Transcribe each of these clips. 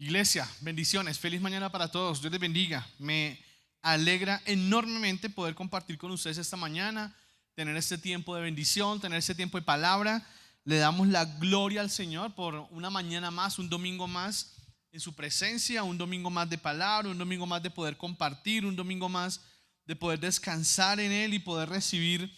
Iglesia, bendiciones, feliz mañana para todos, Dios les bendiga. Me alegra enormemente poder compartir con ustedes esta mañana, tener este tiempo de bendición, tener este tiempo de palabra. Le damos la gloria al Señor por una mañana más, un domingo más en su presencia, un domingo más de palabra, un domingo más de poder compartir, un domingo más de poder descansar en Él y poder recibir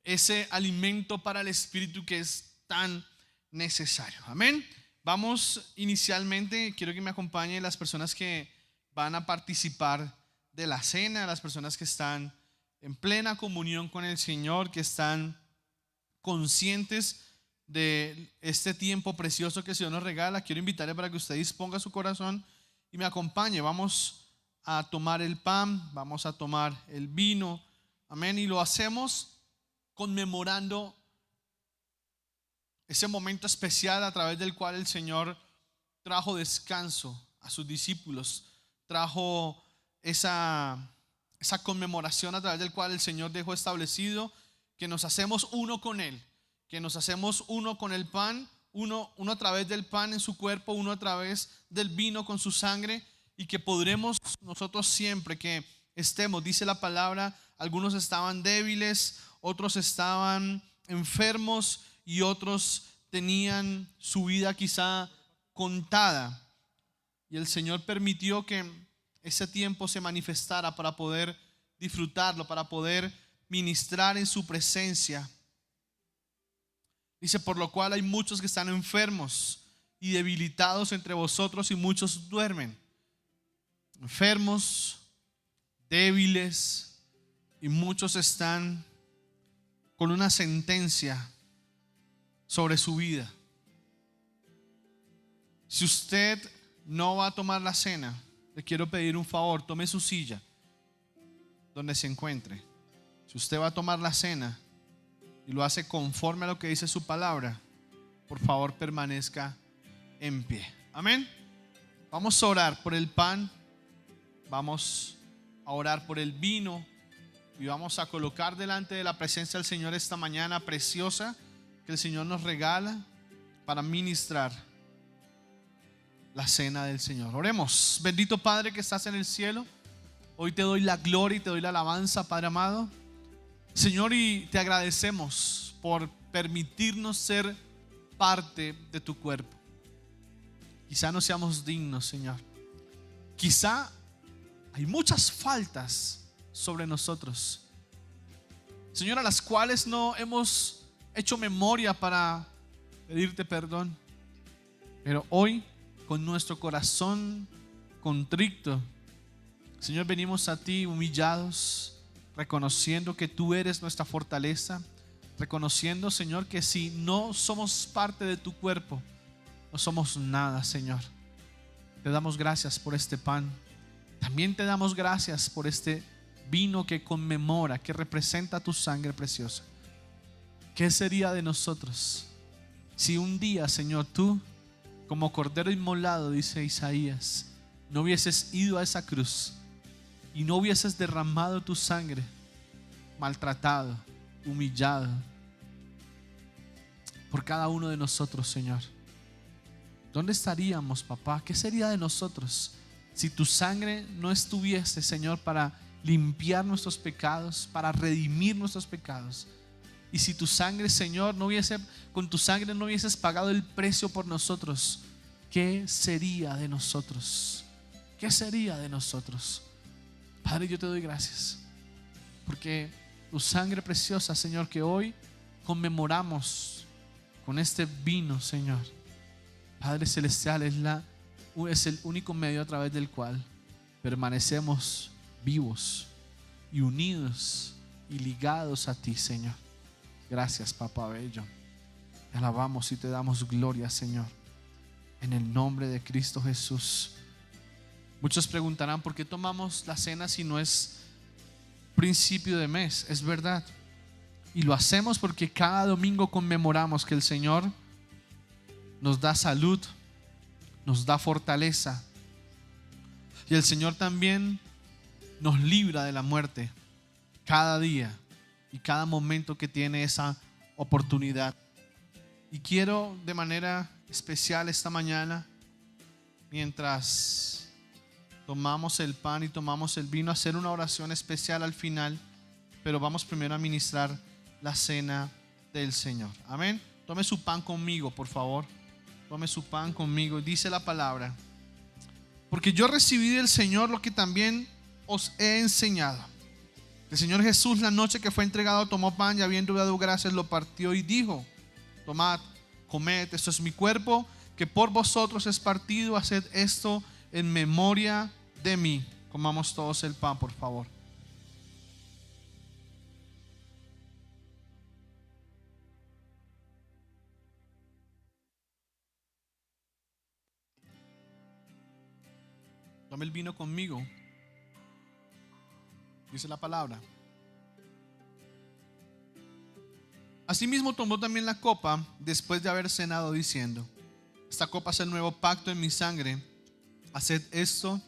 ese alimento para el espíritu que es tan necesario. Amén. Vamos inicialmente, quiero que me acompañen las personas que van a participar de la cena, las personas que están en plena comunión con el Señor, que están conscientes de este tiempo precioso que el Señor nos regala. Quiero invitarle para que usted disponga su corazón y me acompañe. Vamos a tomar el pan, vamos a tomar el vino, amén, y lo hacemos conmemorando ese momento especial a través del cual el Señor trajo descanso a sus discípulos, trajo esa conmemoración a través del cual el Señor dejó establecido que nos hacemos uno con Él, que nos hacemos uno con el pan, uno a través del pan en su cuerpo, uno a través del vino con su sangre, y que podremos nosotros siempre que estemos, dice la palabra, algunos estaban débiles, otros estaban enfermos y otros tenían su vida quizá contada, y el Señor permitió que ese tiempo se manifestara para poder disfrutarlo, para poder ministrar en su presencia. Dice: por lo cual hay muchos que están enfermos y debilitados entre vosotros, y muchos duermen. Enfermos, débiles, y muchos están con una sentencia sobre su vida. Si usted no va a tomar la cena, le quiero pedir un favor: tome su silla donde se encuentre. Si usted va a tomar la cena y lo hace conforme a lo que dice su palabra, por favor permanezca en pie. Amén. Vamos a orar por el pan, vamos a orar por el vino, y vamos a colocar delante de la presencia del Señor esta mañana preciosa que el Señor nos regala para ministrar la cena del Señor. Oremos. Bendito Padre que estás en el cielo, hoy te doy la gloria y te doy la alabanza, Padre amado, Señor, y te agradecemos por permitirnos ser parte de tu cuerpo. Quizá no seamos dignos, Señor, quizá hay muchas faltas sobre nosotros, Señor, a las cuales no hemos hecho memoria para pedirte perdón. Pero hoy, con nuestro corazón contrito, Señor, venimos a ti humillados, reconociendo que tú eres nuestra fortaleza, reconociendo, Señor, que si no somos parte de tu cuerpo, no somos nada, Señor. Te damos gracias por este pan. También te damos gracias por este vino que conmemora, que representa tu sangre preciosa. ¿Qué sería de nosotros si un día, Señor, tú, como cordero inmolado, dice Isaías, no hubieses ido a esa cruz y no hubieses derramado tu sangre, maltratado, humillado por cada uno de nosotros, Señor? ¿Dónde estaríamos, papá? ¿Qué sería de nosotros si tu sangre no estuviese, Señor, para limpiar nuestros pecados, para redimir nuestros pecados? Y si tu sangre, Señor, con tu sangre no hubieses pagado el precio por nosotros, ¿qué sería de nosotros? ¿Qué sería de nosotros? Padre, yo te doy gracias porque tu sangre preciosa, Señor, que hoy conmemoramos con este vino, Señor, Padre celestial, es el único medio a través del cual permanecemos vivos y unidos y ligados a ti, Señor. Gracias, Papá bello. Te alabamos y te damos gloria, Señor, en el nombre de Cristo Jesús. Muchos preguntarán: ¿por qué tomamos la cena si no es principio de mes? Es verdad, y lo hacemos porque cada domingo conmemoramos que el Señor nos da salud, nos da fortaleza, y el Señor también nos libra de la muerte cada día y cada momento que tiene esa oportunidad. Y quiero de manera especial esta mañana mientras tomamos el pan y tomamos el vino, hacer una oración especial al final, pero vamos primero a ministrar la cena del Señor. Amén. Tome su pan conmigo, por favor. Tome su pan conmigo. Dice la palabra: porque yo recibí del Señor lo que también os he enseñado. El Señor Jesús, la noche que fue entregado, tomó pan y habiendo dado gracias lo partió y dijo: tomad, comed, esto es mi cuerpo que por vosotros es partido, haced esto en memoria de mí. Comamos todos el pan, por favor. Tome el vino conmigo. Dice la palabra: asimismo tomó también la copa después de haber cenado, diciendo: esta copa es el nuevo pacto en mi sangre. Haced esto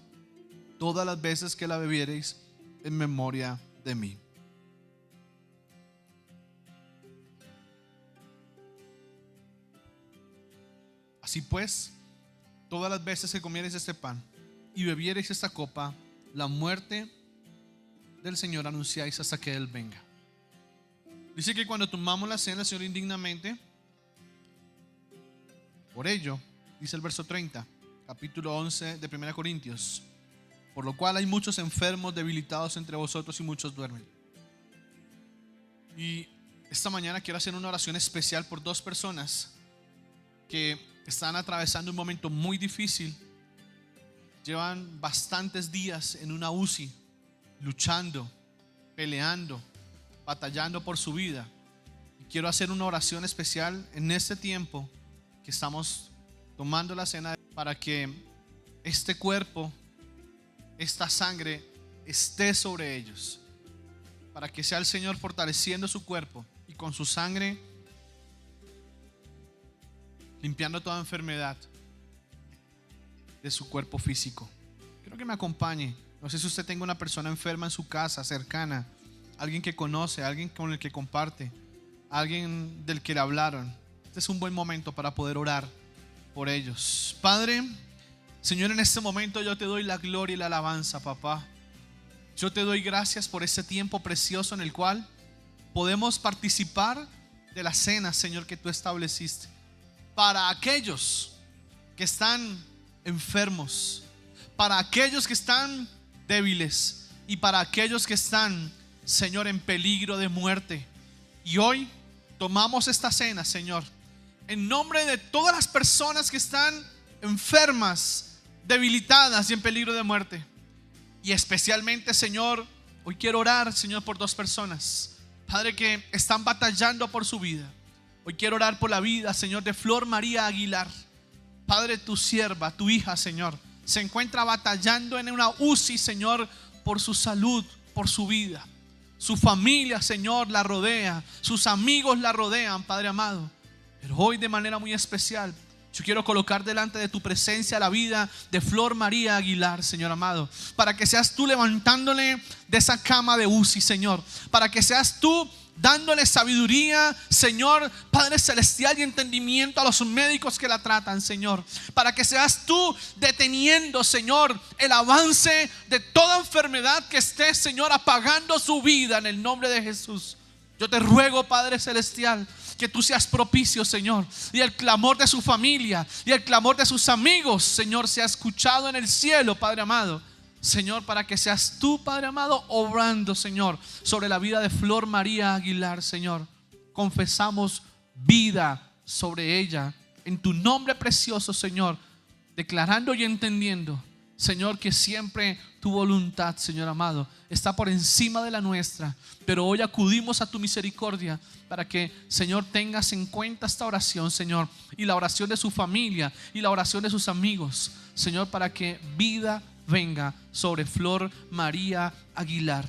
todas las veces que la bebiereis en memoria de mí. Así pues, todas las veces que comiereis este pan y bebiereis esta copa, la muerte del Señor anunciáis hasta que Él venga. Dice que cuando tomamos la cena, el Señor indignamente, por ello, dice el verso 30, capítulo 11 de 1 Corintios: por lo cual hay muchos enfermos, debilitados entre vosotros y muchos duermen. Y esta mañana quiero hacer una oración especial por dos personas que están atravesando un momento muy difícil. Llevan bastantes días en una UCI, luchando, peleando, batallando por su vida. Y quiero hacer una oración especial en este tiempo que estamos tomando la cena, para que este cuerpo, esta sangre esté sobre ellos, para que sea el Señor fortaleciendo su cuerpo y con su sangre limpiando toda enfermedad de su cuerpo físico. Quiero que me acompañe. No sé si usted tenga una persona enferma en su casa, cercana, alguien que conoce, alguien con el que comparte, alguien del que le hablaron. Este es un buen momento para poder orar por ellos. Padre, Señor, en este momento yo te doy la gloria y la alabanza, papá. Yo te doy gracias por este tiempo precioso en el cual podemos participar de la cena, Señor, que tú estableciste para aquellos que están enfermos, para aquellos que están débiles y para aquellos que están, Señor, en peligro de muerte. Y hoy tomamos esta cena, Señor, en nombre de todas las personas que están enfermas, debilitadas y en peligro de muerte. Y especialmente, Señor, hoy quiero orar, Señor, por dos personas, Padre, que están batallando por su vida. Hoy quiero orar por la vida, Señor, de Flor María Aguilar. Padre, tu sierva, tu hija, Señor, se encuentra batallando en una UCI, Señor, por su salud, por su vida. Su familia, Señor, la rodea, sus amigos la rodean, Padre amado. Pero hoy, de manera muy especial, yo quiero colocar delante de tu presencia la vida de Flor María Aguilar, Señor amado, para que seas tú levantándole de esa cama de UCI, Señor, para que seas tú dándole sabiduría, Señor, Padre celestial, y entendimiento a los médicos que la tratan, Señor, para que seas tú deteniendo, Señor, el avance de toda enfermedad que esté, Señor, apagando su vida en el nombre de Jesús. Yo te ruego, Padre celestial, que tú seas propicio, Señor, y el clamor de su familia y el clamor de sus amigos, Señor, sea escuchado en el cielo, Padre amado. Señor, para que seas tú, Padre amado, obrando, Señor, sobre la vida de Flor María Aguilar, Señor. Confesamos vida sobre ella en tu nombre precioso, Señor, declarando y entendiendo, Señor, que siempre tu voluntad, Señor amado, está por encima de la nuestra. Pero hoy acudimos a tu misericordia para que, Señor, tengas en cuenta esta oración, Señor, y la oración de su familia y la oración de sus amigos, Señor, para que vida venga sobre Flor María Aguilar.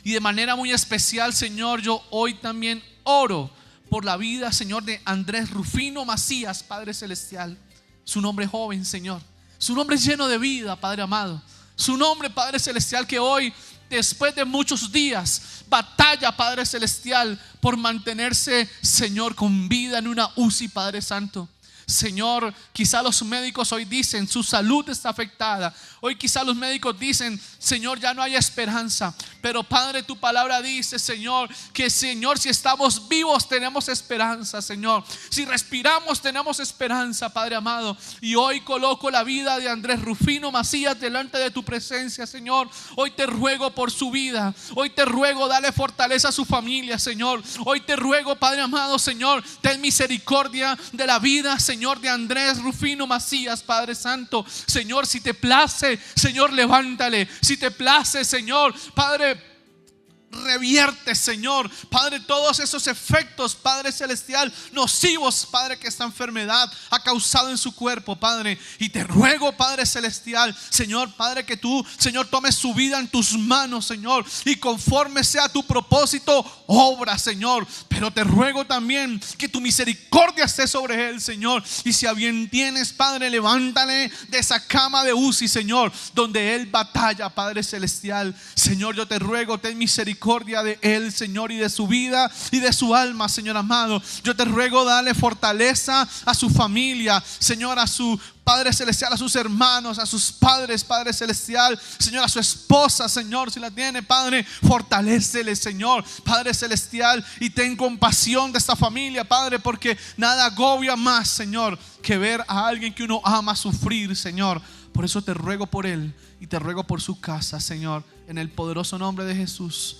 Y de manera muy especial, Señor, yo hoy también oro por la vida, Señor, de Andrés Rufino Macías, Padre celestial. Su nombre joven, Señor, su nombre lleno de vida, Padre amado. Su nombre, Padre celestial, que hoy, después de muchos días, batalla, Padre celestial, por mantenerse, Señor, con vida en una UCI, Padre santo. Señor, quizá los médicos hoy dicen su salud está afectada. Hoy quizá los médicos dicen, Señor, ya no hay esperanza. Pero Padre, tu palabra dice, Señor, que Señor, si estamos vivos tenemos esperanza, Señor. Si respiramos tenemos esperanza, Padre amado. Y hoy coloco la vida de Andrés Rufino Macías delante de tu presencia, Señor. Hoy te ruego por su vida. Hoy te ruego, dale fortaleza a su familia, Señor. Hoy te ruego, Padre amado, Señor, ten misericordia de la vida, Señor, de Andrés Rufino Macías, Padre Santo. Señor, si te place, Señor, levántale. Si te place, Señor, Padre, revierte, Señor, Padre, todos esos efectos, Padre celestial, nocivos, Padre, que esta enfermedad ha causado en su cuerpo, Padre. Y te ruego, Padre celestial, Señor, Padre, que tú, Señor, tomes su vida en tus manos, Señor, y conforme sea tu propósito, obra, Señor. Pero te ruego también que tu misericordia esté sobre él, Señor. Y si a bien tienes, Padre, levántale de esa cama de UCI, Señor, donde él batalla, Padre celestial. Señor, yo te ruego, ten misericordia de él, Señor, y de su vida y de su alma, Señor amado. Yo te ruego, dale fortaleza a su familia, Señor, a su Padre celestial, a sus hermanos, a sus padres, Padre celestial, Señor, a su esposa, Señor, si la tiene, Padre, fortalécele, Señor, Padre celestial, y ten compasión de esta familia, Padre, porque nada agobia más, Señor, que ver a alguien que uno ama sufrir, Señor. Por eso te ruego por él y te ruego por su casa, Señor, en el poderoso nombre de Jesús.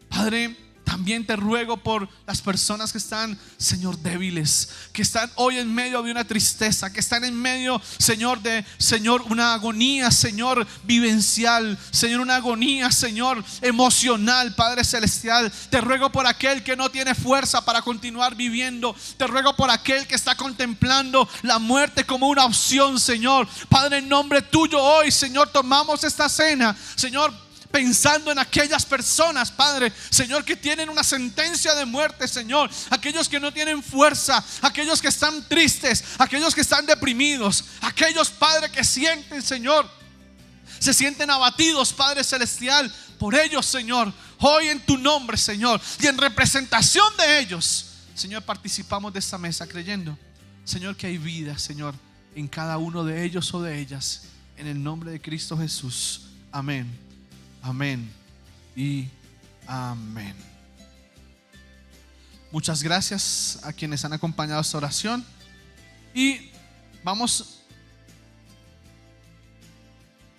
Padre, también te ruego por las personas que están, Señor, débiles, que están hoy en medio de una tristeza, que están en medio, Señor, de, Señor, una agonía, Señor, vivencial, Señor, una agonía, Señor, emocional, Padre celestial. Te ruego por aquel que no tiene fuerza para continuar viviendo. Te ruego por aquel que está contemplando la muerte como una opción, Señor. Padre, en nombre tuyo hoy, Señor, tomamos esta cena, Señor, pensando en aquellas personas, Padre, Señor, que tienen una sentencia de muerte, Señor. Aquellos que no tienen fuerza, aquellos que están tristes, aquellos que están deprimidos, aquellos, Padre, que sienten, Señor, se sienten abatidos, Padre celestial. Por ellos, Señor, hoy en tu nombre, Señor, y en representación de ellos, Señor, participamos de esta mesa creyendo, Señor, que hay vida, Señor, en cada uno de ellos o de ellas. En el nombre de Cristo Jesús. Amén. Amén y amén. Muchas gracias a quienes han acompañado esta oración. Y vamos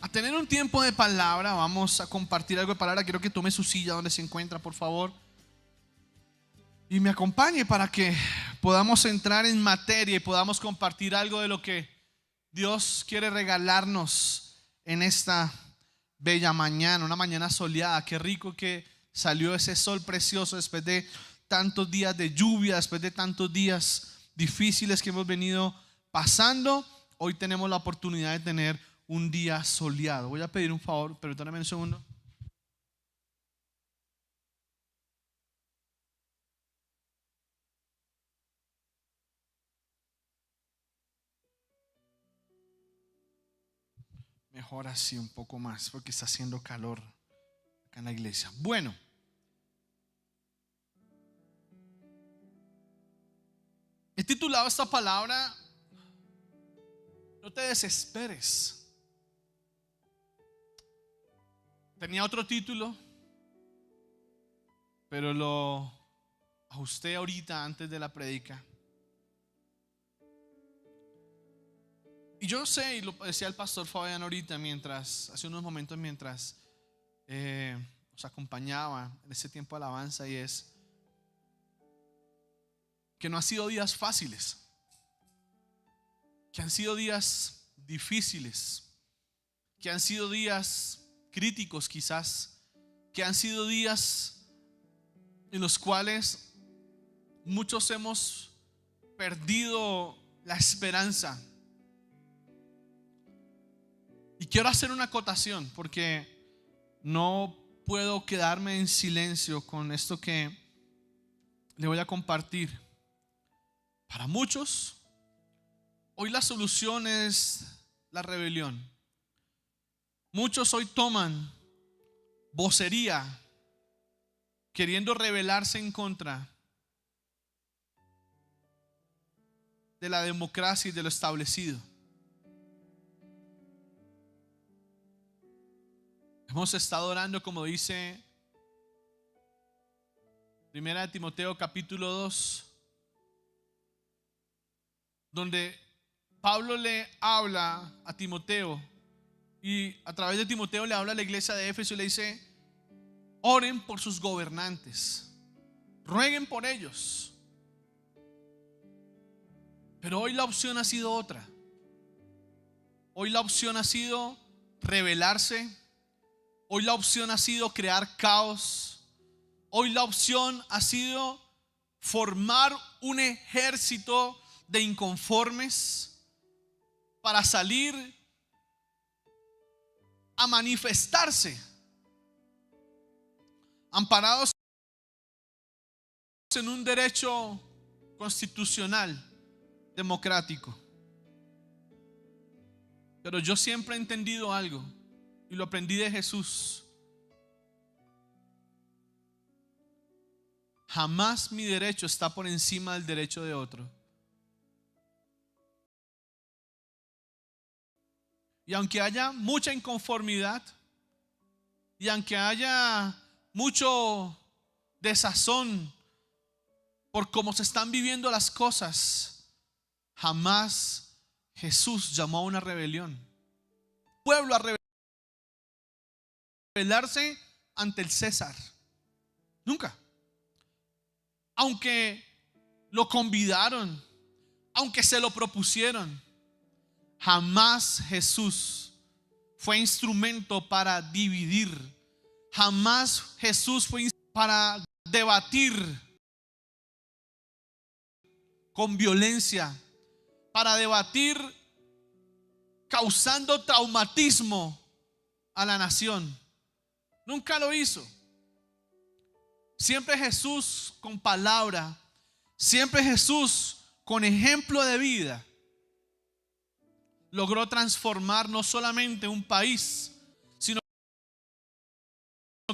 a tener un tiempo de palabra. Vamos a compartir algo de palabra. Quiero que tome su silla donde se encuentra, por favor, y me acompañe para que podamos entrar en materia y podamos compartir algo de lo que Dios quiere regalarnos en esta bella mañana, una mañana soleada. Qué rico que salió ese sol precioso después de tantos días de lluvia, después de tantos días difíciles que hemos venido pasando. Hoy tenemos la oportunidad de tener un día soleado. Voy a pedir un favor, perdóname un segundo. Mejor así un poco más, porque está haciendo calor acá en la iglesia. Bueno, he titulado esta palabra: no te desesperes. Tenía otro título, pero lo ajusté ahorita antes de la predica. Y yo sé, y lo decía el pastor Fabián ahorita, hace unos momentos, mientras nos acompañaba en ese tiempo de alabanza, y es que no han sido días fáciles, que han sido días difíciles, que han sido días críticos quizás, que han sido días en los cuales muchos hemos perdido la esperanza. Y quiero hacer una acotación, porque no puedo quedarme en silencio con esto que le voy a compartir. Para muchos, hoy la solución es la rebelión. Muchos hoy toman vocería, queriendo rebelarse en contra de la democracia y de lo establecido. Hemos estado orando, como dice 1 Timoteo capítulo 2, donde Pablo le habla a Timoteo y a través de Timoteo le habla a la iglesia de Éfeso y le dice: oren por sus gobernantes, rueguen por ellos. Pero hoy la opción ha sido otra. Hoy la opción ha sido rebelarse. Hoy la opción ha sido crear caos. Hoy la opción ha sido formar un ejército de inconformes para salir a manifestarse, amparados en un derecho constitucional, democrático. Pero yo siempre he entendido algo, y lo aprendí de Jesús: jamás mi derecho está por encima del derecho de otro. Y aunque haya mucha inconformidad, y aunque haya mucho desazón por cómo se están viviendo las cosas, jamás Jesús llamó a una rebelión. Pueblo a rebelarse ante el César. Nunca. Aunque lo convidaron, aunque se lo propusieron, jamás Jesús fue instrumento para dividir. Jamás Jesús fue para debatir con violencia, para debatir causando traumatismo a la nación. Nunca lo hizo. Siempre Jesús con palabra, siempre Jesús con ejemplo de vida, logró transformar no solamente un país, sino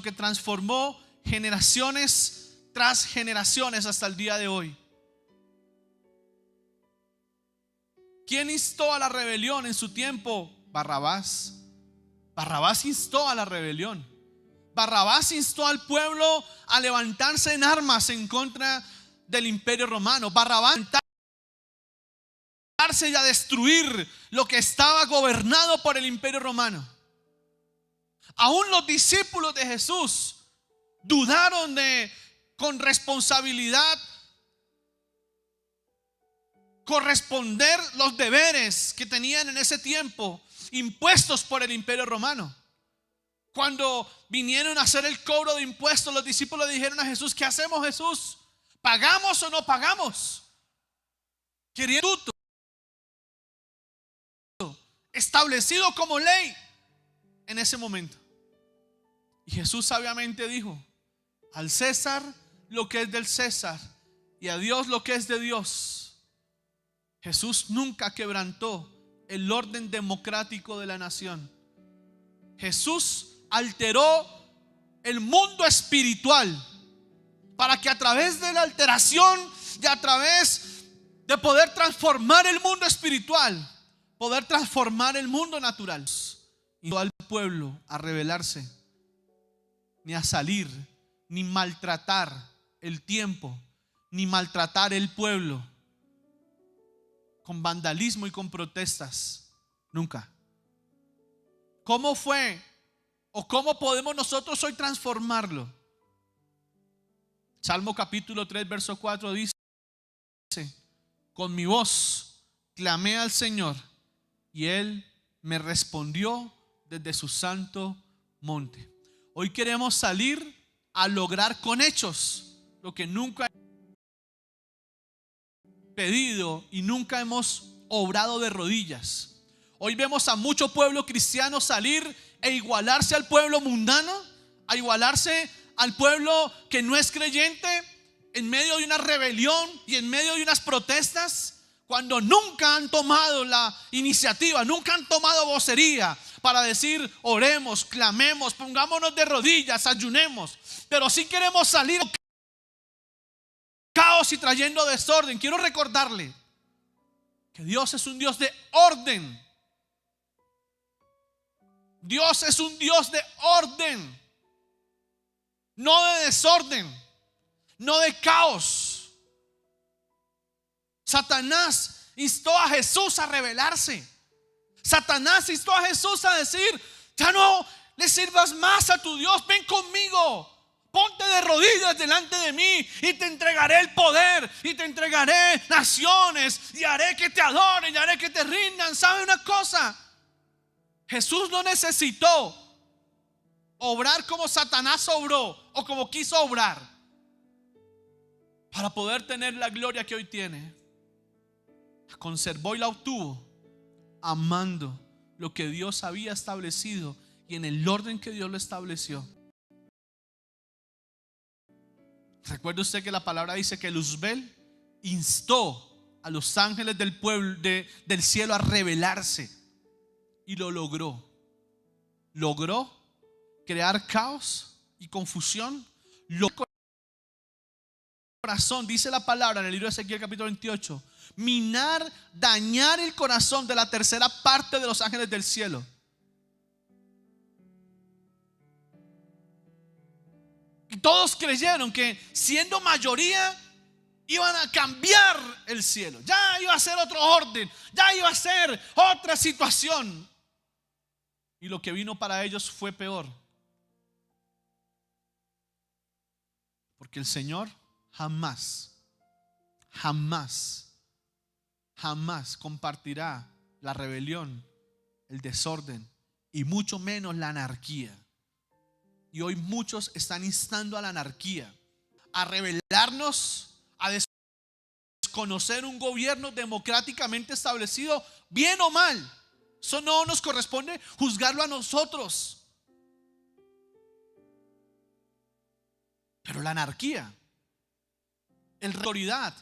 que transformó generaciones tras generaciones hasta el día de hoy. ¿Quién instó a la rebelión en su tiempo? Barrabás. Barrabás instó a la rebelión. Barrabás instó al pueblo a levantarse en armas en contra del Imperio Romano. Barrabás y a destruir lo que estaba gobernado por el Imperio Romano. Aún los discípulos de Jesús dudaron de, con responsabilidad, corresponder los deberes que tenían en ese tiempo impuestos por el Imperio Romano. Cuando vinieron a hacer el cobro de impuestos, los discípulos le dijeron a Jesús: ¿qué hacemos, Jesús? ¿Pagamos o no pagamos? Queriendo establecido como ley en ese momento. Y Jesús sabiamente dijo: al César lo que es del César y a Dios lo que es de Dios. Jesús nunca quebrantó el orden democrático de la nación. Jesús alteró el mundo espiritual para que a través de la alteración y a través de poder transformar el mundo espiritual, poder transformar el mundo natural. Y no al pueblo a rebelarse, ni a salir, ni maltratar el tiempo, ni maltratar el pueblo con vandalismo y con protestas. Nunca. ¿Cómo fue o cómo podemos nosotros hoy transformarlo? Salmo capítulo 3 verso 4 dice: con mi voz clamé al Señor y Él me respondió desde su santo monte. Hoy queremos salir a lograr con hechos lo que nunca hemos pedido y nunca hemos obrado de rodillas. Hoy vemos a mucho pueblo cristiano salir e igualarse al pueblo mundano, a igualarse al pueblo que no es creyente, en medio de una rebelión y en medio de unas protestas, cuando nunca han tomado la iniciativa, nunca han tomado vocería para decir: oremos, clamemos, pongámonos de rodillas, ayunemos. Pero sí queremos salir caos y trayendo desorden. Quiero recordarle que Dios es un Dios de orden. Dios es un Dios de orden, no de desorden, no de caos. Satanás instó a Jesús a rebelarse. Satanás instó a Jesús a decir: ya no le sirvas más a tu Dios, ven conmigo, ponte de rodillas delante de mí y te entregaré el poder y te entregaré naciones y haré que te adoren y haré que te rindan. ¿Sabe una cosa? Jesús no necesitó obrar como Satanás obró o como quiso obrar para poder tener la gloria que hoy tiene. La conservó y la obtuvo amando lo que Dios había establecido y en el orden que Dios lo estableció. Recuerde usted que la palabra dice que Luzbel instó a los ángeles del pueblo del cielo a rebelarse. Y lo logró. Logró crear caos y confusión. Corazón, dice la palabra en el libro de Ezequiel capítulo 28, minar, dañar el corazón de la tercera parte de los ángeles del cielo. Y todos creyeron que siendo mayoría iban a cambiar el cielo. Ya iba a ser otro orden, ya iba a ser otra situación. Y lo que vino para ellos fue peor. Porque el Señor jamás compartirá la rebelión, el desorden y mucho menos la anarquía. Y hoy muchos están instando a la anarquía, a rebelarnos, a desconocer un gobierno democráticamente establecido, bien o mal. Eso no nos corresponde juzgarlo a nosotros. Pero la anarquía, la autoridad,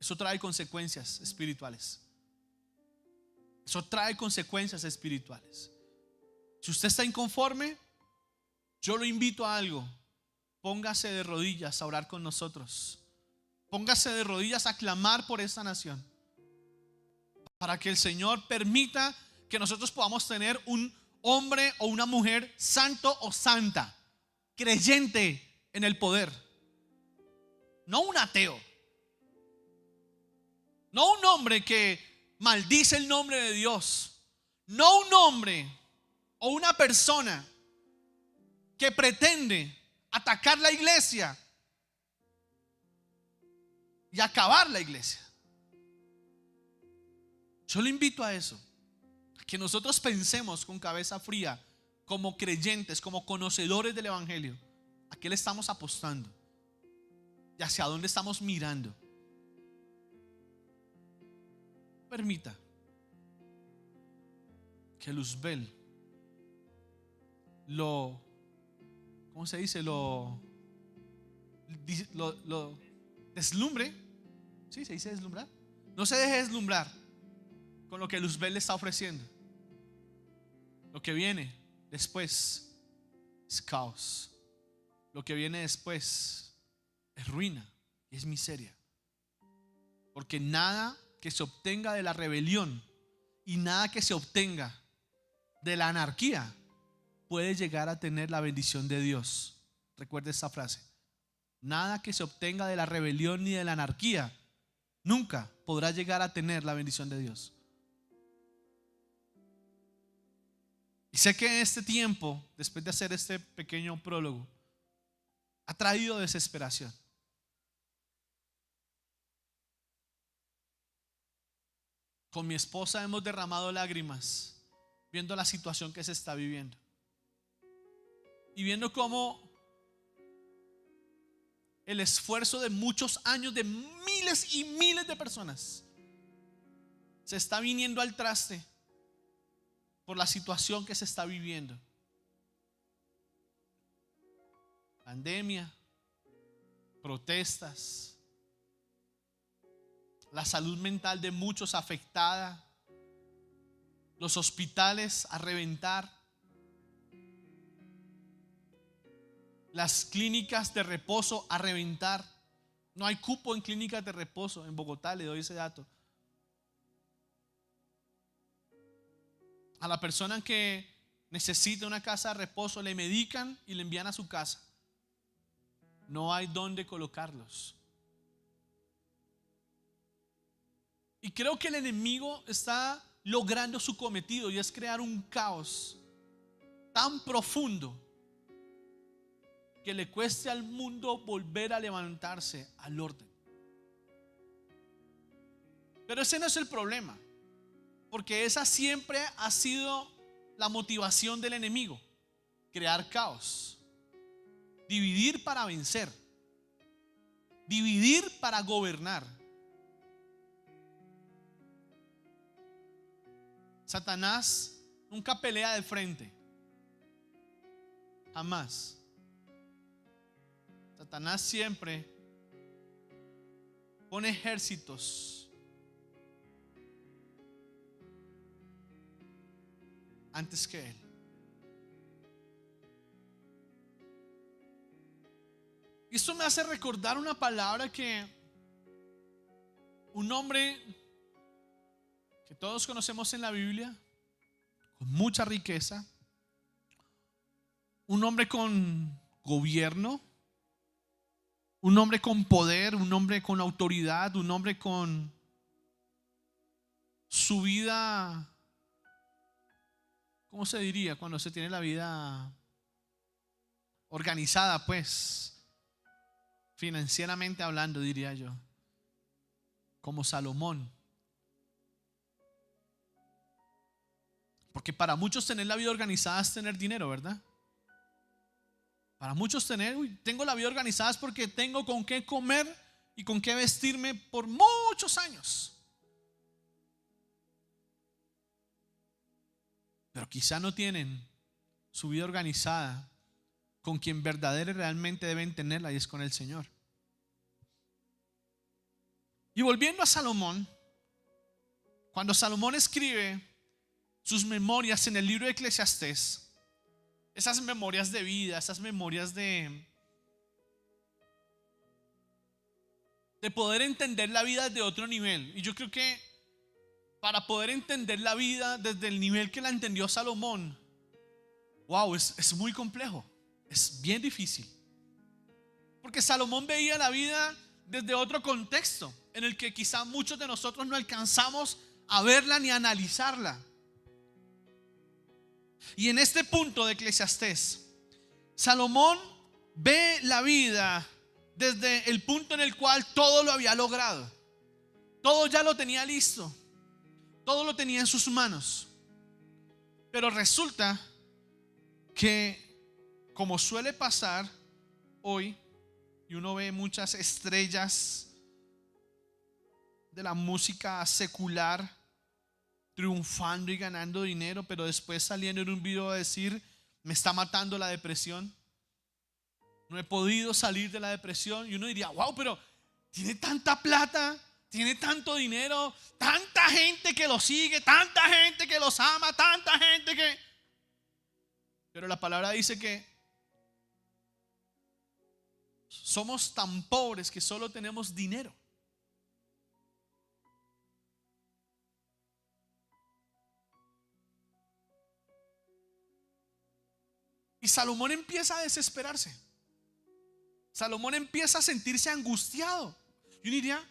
eso trae consecuencias espirituales. Eso trae consecuencias espirituales. Si usted está inconforme, yo lo invito a algo. Póngase de rodillas a orar con nosotros. Póngase de rodillas a clamar por esta nación, para que el Señor permita que nosotros podamos tener un hombre o una mujer santo o santa, creyente en el poder. No un ateo, no un hombre que maldice el nombre de Dios, no un hombre o una persona que pretende atacar la iglesia y acabar la iglesia. Yo le invito a eso, a que nosotros pensemos con cabeza fría, como creyentes, como conocedores del evangelio, a qué le estamos apostando y hacia dónde estamos mirando. Permita que Luzbel ¿cómo se dice? Lo deslumbre. ¿Sí se dice deslumbrar? No se deje deslumbrar con lo que Luzbel le está ofreciendo. Lo que viene después es caos. Lo que viene después es ruina y es miseria. Porque nada que se obtenga de la rebelión y nada que se obtenga de la anarquía puede llegar a tener la bendición de Dios. Recuerde esta frase: nada que se obtenga de la rebelión ni de la anarquía nunca podrá llegar a tener la bendición de Dios. Y sé que este tiempo, después de hacer este pequeño prólogo, ha traído desesperación. Con mi esposa hemos derramado lágrimas viendo la situación que se está viviendo y viendo cómo el esfuerzo de muchos años de miles y miles de personas se está viniendo al traste por la situación que se está viviendo. Pandemia, protestas, la salud mental de muchos afectada, los hospitales a reventar, las clínicas de reposo a reventar. No hay cupo en clínicas de reposo. En Bogotá, le doy ese dato. A la persona que necesita una casa de reposo le medican y le envían a su casa. No hay dónde colocarlos. Y creo que el enemigo está logrando su cometido, y es crear un caos tan profundo que le cueste al mundo volver a levantarse al orden. Pero ese no es el problema, porque esa siempre ha sido la motivación del enemigo: crear caos, dividir para vencer, dividir para gobernar. Satanás nunca pelea de frente, jamás. Satanás siempre pone ejércitos antes que él. Y esto me hace recordar una palabra que un hombre que todos conocemos en la Biblia, con mucha riqueza, un hombre con gobierno, un hombre con poder, un hombre con autoridad, un hombre con su vida, ¿cómo se diría? Cuando se tiene la vida organizada, pues, financieramente hablando, diría yo, como Salomón. Porque para muchos tener la vida organizada es tener dinero, ¿verdad? Para muchos tengo la vida organizada es porque tengo con qué comer y con qué vestirme por muchos años. Pero quizá no tienen su vida organizada con quien verdadero y realmente deben tenerla, y es con el Señor. Y volviendo a Salomón, cuando Salomón escribe sus memorias en el libro de Eclesiastés, esas memorias de vida, esas memorias de poder entender la vida desde otro nivel. Y yo creo que para poder entender la vida desde el nivel que la entendió Salomón, wow, es muy complejo, es bien difícil. Porque Salomón veía la vida desde otro contexto, en el que quizá muchos de nosotros no alcanzamos a verla ni a analizarla. Y en este punto de Eclesiastés, Salomón ve la vida desde el punto en el cual todo lo había logrado, todo ya lo tenía listo, todo lo tenía en sus manos. Pero resulta que, como suele pasar hoy, y uno ve muchas estrellas de la música secular triunfando y ganando dinero, pero después saliendo en un video a decir: me está matando la depresión, no he podido salir de la depresión. Y uno diría: wow, pero tiene tanta plata, tiene tanto dinero, tanta gente que lo sigue, tanta gente que los ama, tanta gente que... Pero la palabra dice que somos tan pobres que solo tenemos dinero. Y Salomón empieza a desesperarse. Salomón empieza a sentirse angustiado. Yo diría: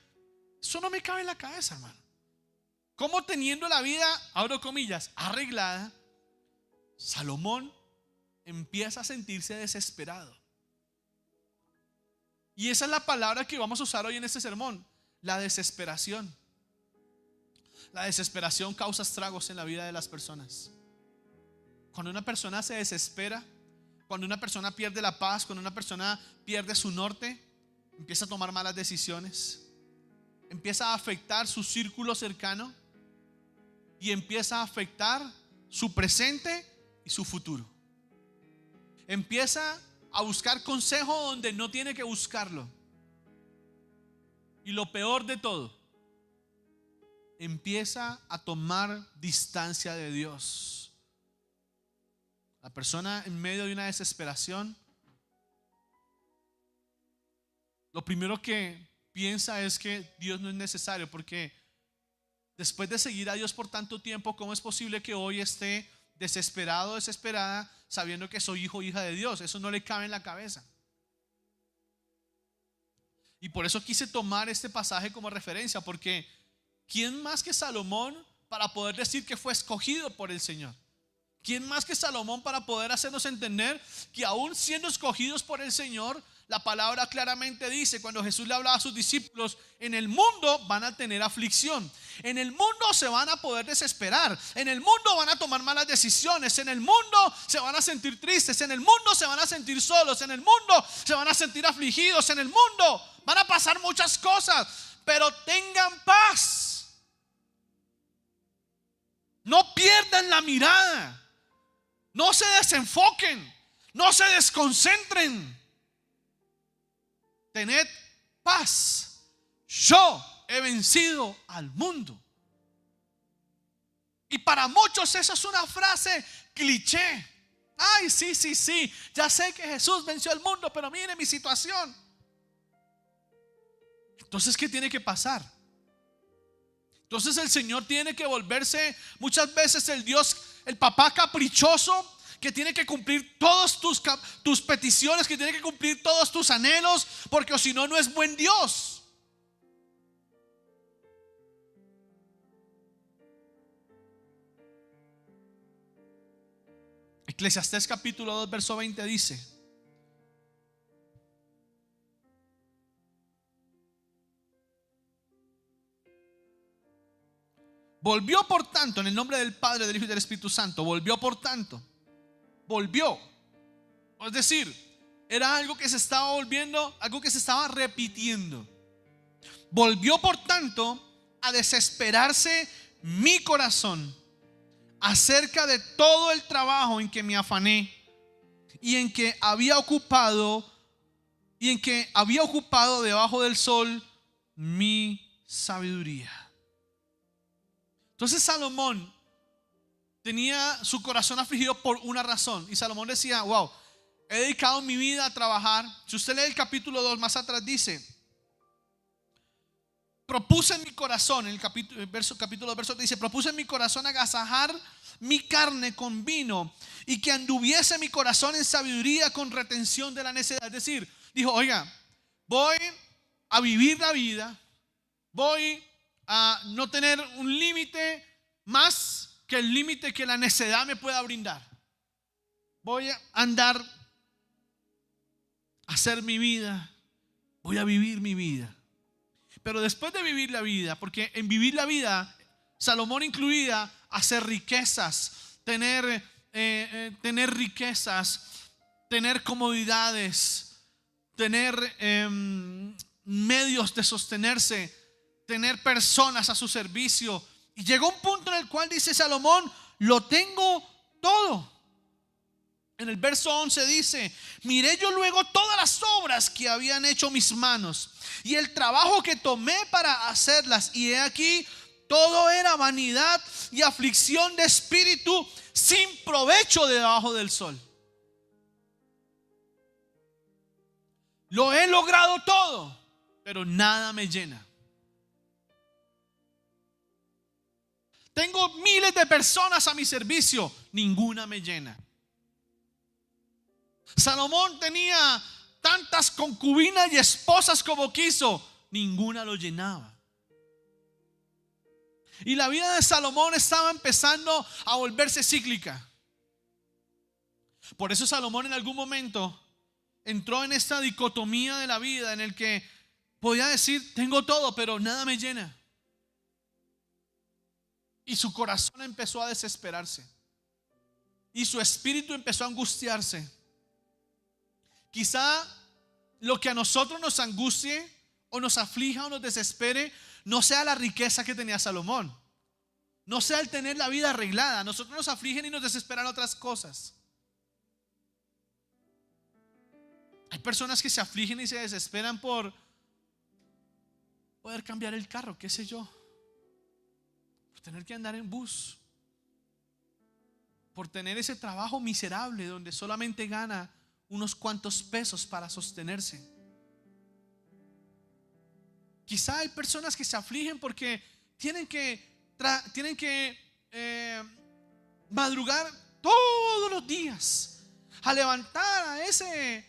eso no me cabe en la cabeza, hermano. ¿Cómo, teniendo la vida, abro comillas, arreglada, Salomón empieza a sentirse desesperado? Y esa es la palabra que vamos a usar hoy en este sermón: la desesperación. La desesperación causa estragos en la vida de las personas. Cuando una persona se desespera, cuando una persona pierde la paz, cuando una persona pierde su norte, empieza a tomar malas decisiones, empieza a afectar su círculo cercano y empieza a afectar su presente y su futuro. Empieza a buscar consejo donde no tiene que buscarlo. Y lo peor de todo, empieza a tomar distancia de Dios. La persona, en medio de una desesperación, lo primero que piensa es que Dios no es necesario, porque Después de seguir a Dios por tanto tiempo, ¿cómo es posible que hoy esté desesperado, desesperada, sabiendo que soy hijo o hija de Dios? Eso no le cabe en la cabeza. Y por eso quise tomar este pasaje como referencia, porque ¿quién más que Salomón para poder decir que fue escogido por el Señor? ¿Quién más que Salomón para poder hacernos entender que aún siendo escogidos por el Señor, la palabra claramente dice, cuando Jesús le hablaba a sus discípulos, en el mundo van a tener aflicción, en el mundo se van a poder desesperar, en el mundo van a tomar malas decisiones, en el mundo se van a sentir tristes, en el mundo se van a sentir solos, en el mundo se van a sentir afligidos, en el mundo van a pasar muchas cosas, pero tengan paz. No pierdan la mirada, no se desenfoquen, no se desconcentren. Tened paz, yo he vencido al mundo. Y para muchos eso es una frase cliché. Ay, sí, ya sé que Jesús venció al mundo, pero mire mi situación. Entonces, ¿qué tiene que pasar? Entonces el Señor tiene que volverse muchas veces el Dios, el papá caprichoso, que tiene que cumplir todas tus peticiones, que tiene que cumplir todos tus anhelos, porque si no, no es buen Dios. Eclesiastés capítulo 2 verso 20 dice: volvió por tanto, en el nombre del Padre, del Hijo y del Espíritu Santo, volvió por tanto. Volvió. Es decir, era algo que se estaba volviendo, algo que se estaba repitiendo. Volvió por tanto a desesperarse mi corazón acerca de todo el trabajo en que me afané y en que había ocupado debajo del sol mi sabiduría. Entonces Salomón tenía su corazón afligido por una razón. Y Salomón decía: wow, he dedicado mi vida a trabajar. Si usted lee el capítulo 2 más atrás dice: propuse en mi corazón, en el capítulo 2 verso dice: propuse en mi corazón agasajar mi carne con vino y que anduviese mi corazón en sabiduría con retención de la necedad. Es decir, dijo: oiga, voy a vivir la vida, voy a no tener un límite más que el límite que la necedad me pueda brindar. Voy a andar, a hacer mi vida, voy a vivir mi vida. Pero después de vivir la vida, porque en vivir la vida, Salomón incluía hacer riquezas, tener riquezas, tener comodidades, tener medios de sostenerse, tener personas a su servicio. Y llegó un punto en el cual dice Salomón: lo tengo todo. En el verso 11 dice: miré yo luego todas las obras que habían hecho mis manos y el trabajo que tomé para hacerlas, y he aquí, todo era vanidad y aflicción de espíritu, sin provecho debajo del sol. Lo he logrado todo, pero nada me llena. Tengo miles de personas a mi servicio, ninguna me llena. Salomón tenía tantas concubinas y esposas como quiso, ninguna lo llenaba. Y la vida de Salomón estaba empezando a volverse cíclica. Por eso Salomón en algún momento entró en esta dicotomía de la vida en el que podía decir: tengo todo, pero nada me llena. Y su corazón empezó a desesperarse y su espíritu empezó a angustiarse. Quizá lo que a nosotros nos angustie o nos aflija o nos desespere no sea la riqueza que tenía Salomón, no sea el tener la vida arreglada. A nosotros nos afligen y nos desesperan otras cosas. Hay personas que se afligen y se desesperan por poder cambiar el carro, qué sé yo, por tener que andar en bus, por tener ese trabajo miserable donde solamente gana unos cuantos pesos para sostenerse. Quizá hay personas que se afligen porque tienen que tienen que madrugar todos los días a levantar a ese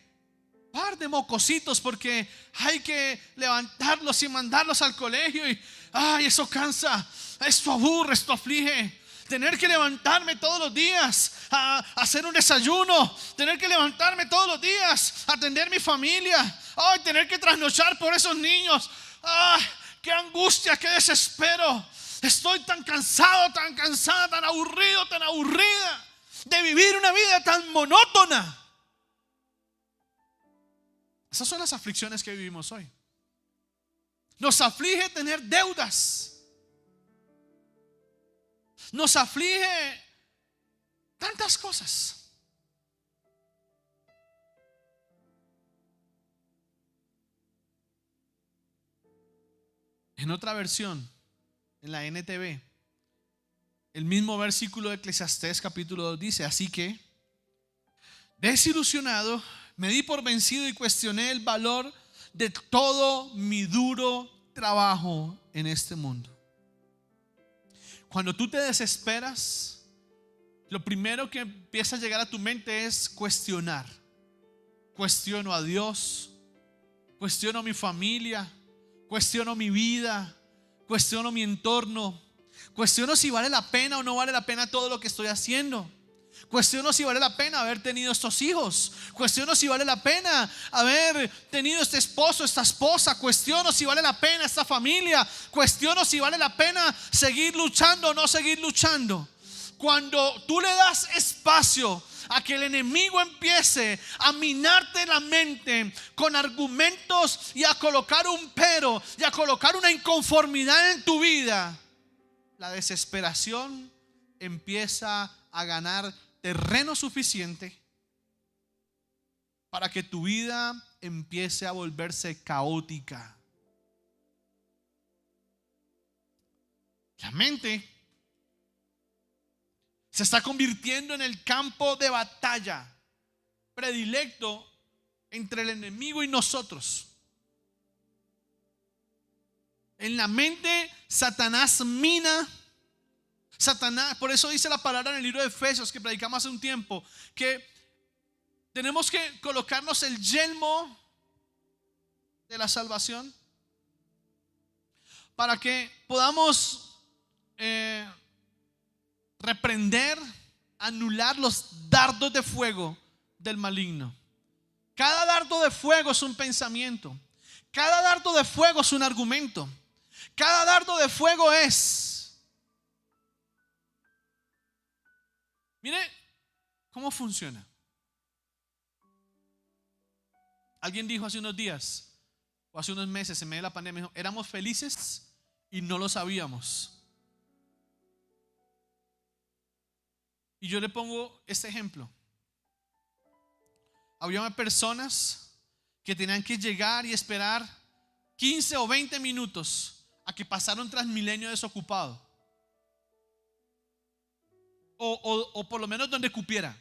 par de mocositos porque hay que levantarlos y mandarlos al colegio y ay, eso cansa, esto aburre, esto aflige. Tener que levantarme todos los días a hacer un desayuno, tener que levantarme todos los días a atender mi familia, ay, tener que trasnochar por esos niños. Ay, qué angustia, qué desespero. Estoy tan cansado, tan cansada, tan aburrido, tan aburrida de vivir una vida tan monótona. Esas son las aflicciones que vivimos hoy. Nos aflige tener deudas. Nos aflige tantas cosas. En otra versión, en la NTV, el mismo versículo de Eclesiastés capítulo 2 dice: así que, desilusionado, me di por vencido y cuestioné el valor de todo mi duro trabajo en este mundo. Cuando tú te desesperas, lo primero que empieza a llegar a tu mente es cuestionar. Cuestiono a Dios, cuestiono a mi familia, cuestiono mi vida, cuestiono mi entorno, cuestiono si vale la pena o no vale la pena todo lo que estoy haciendo. Cuestiono si vale la pena haber tenido estos hijos. Cuestiono si vale la pena haber tenido este esposo, esta esposa. Cuestiono si vale la pena esta familia. Cuestiono si vale la pena seguir luchando o no seguir luchando. Cuando tú le das espacio a que el enemigo empiece a minarte la mente con argumentos y a colocar un pero y a colocar una inconformidad en tu vida, la desesperación empieza a ganar terreno suficiente para que tu vida empiece a volverse caótica. La mente se está convirtiendo en el campo de batalla predilecto entre el enemigo y nosotros. En la mente Satanás mina. Satanás, por eso dice la palabra en el libro de Efesios que predicamos hace un tiempo, que tenemos que colocarnos el yelmo de la salvación para que podamos reprender, anular los dardos de fuego del maligno. Cada dardo de fuego es un pensamiento. Cada dardo de fuego es un argumento. Cada dardo de fuego es... Mire cómo funciona. Alguien dijo hace unos días o hace unos meses en medio de la pandemia, dijo, éramos felices y no lo sabíamos. Y yo le pongo este ejemplo. Había personas que tenían que llegar y esperar 15 o 20 minutos a que pasara un Transmilenio desocupado. O por lo menos donde cupiera.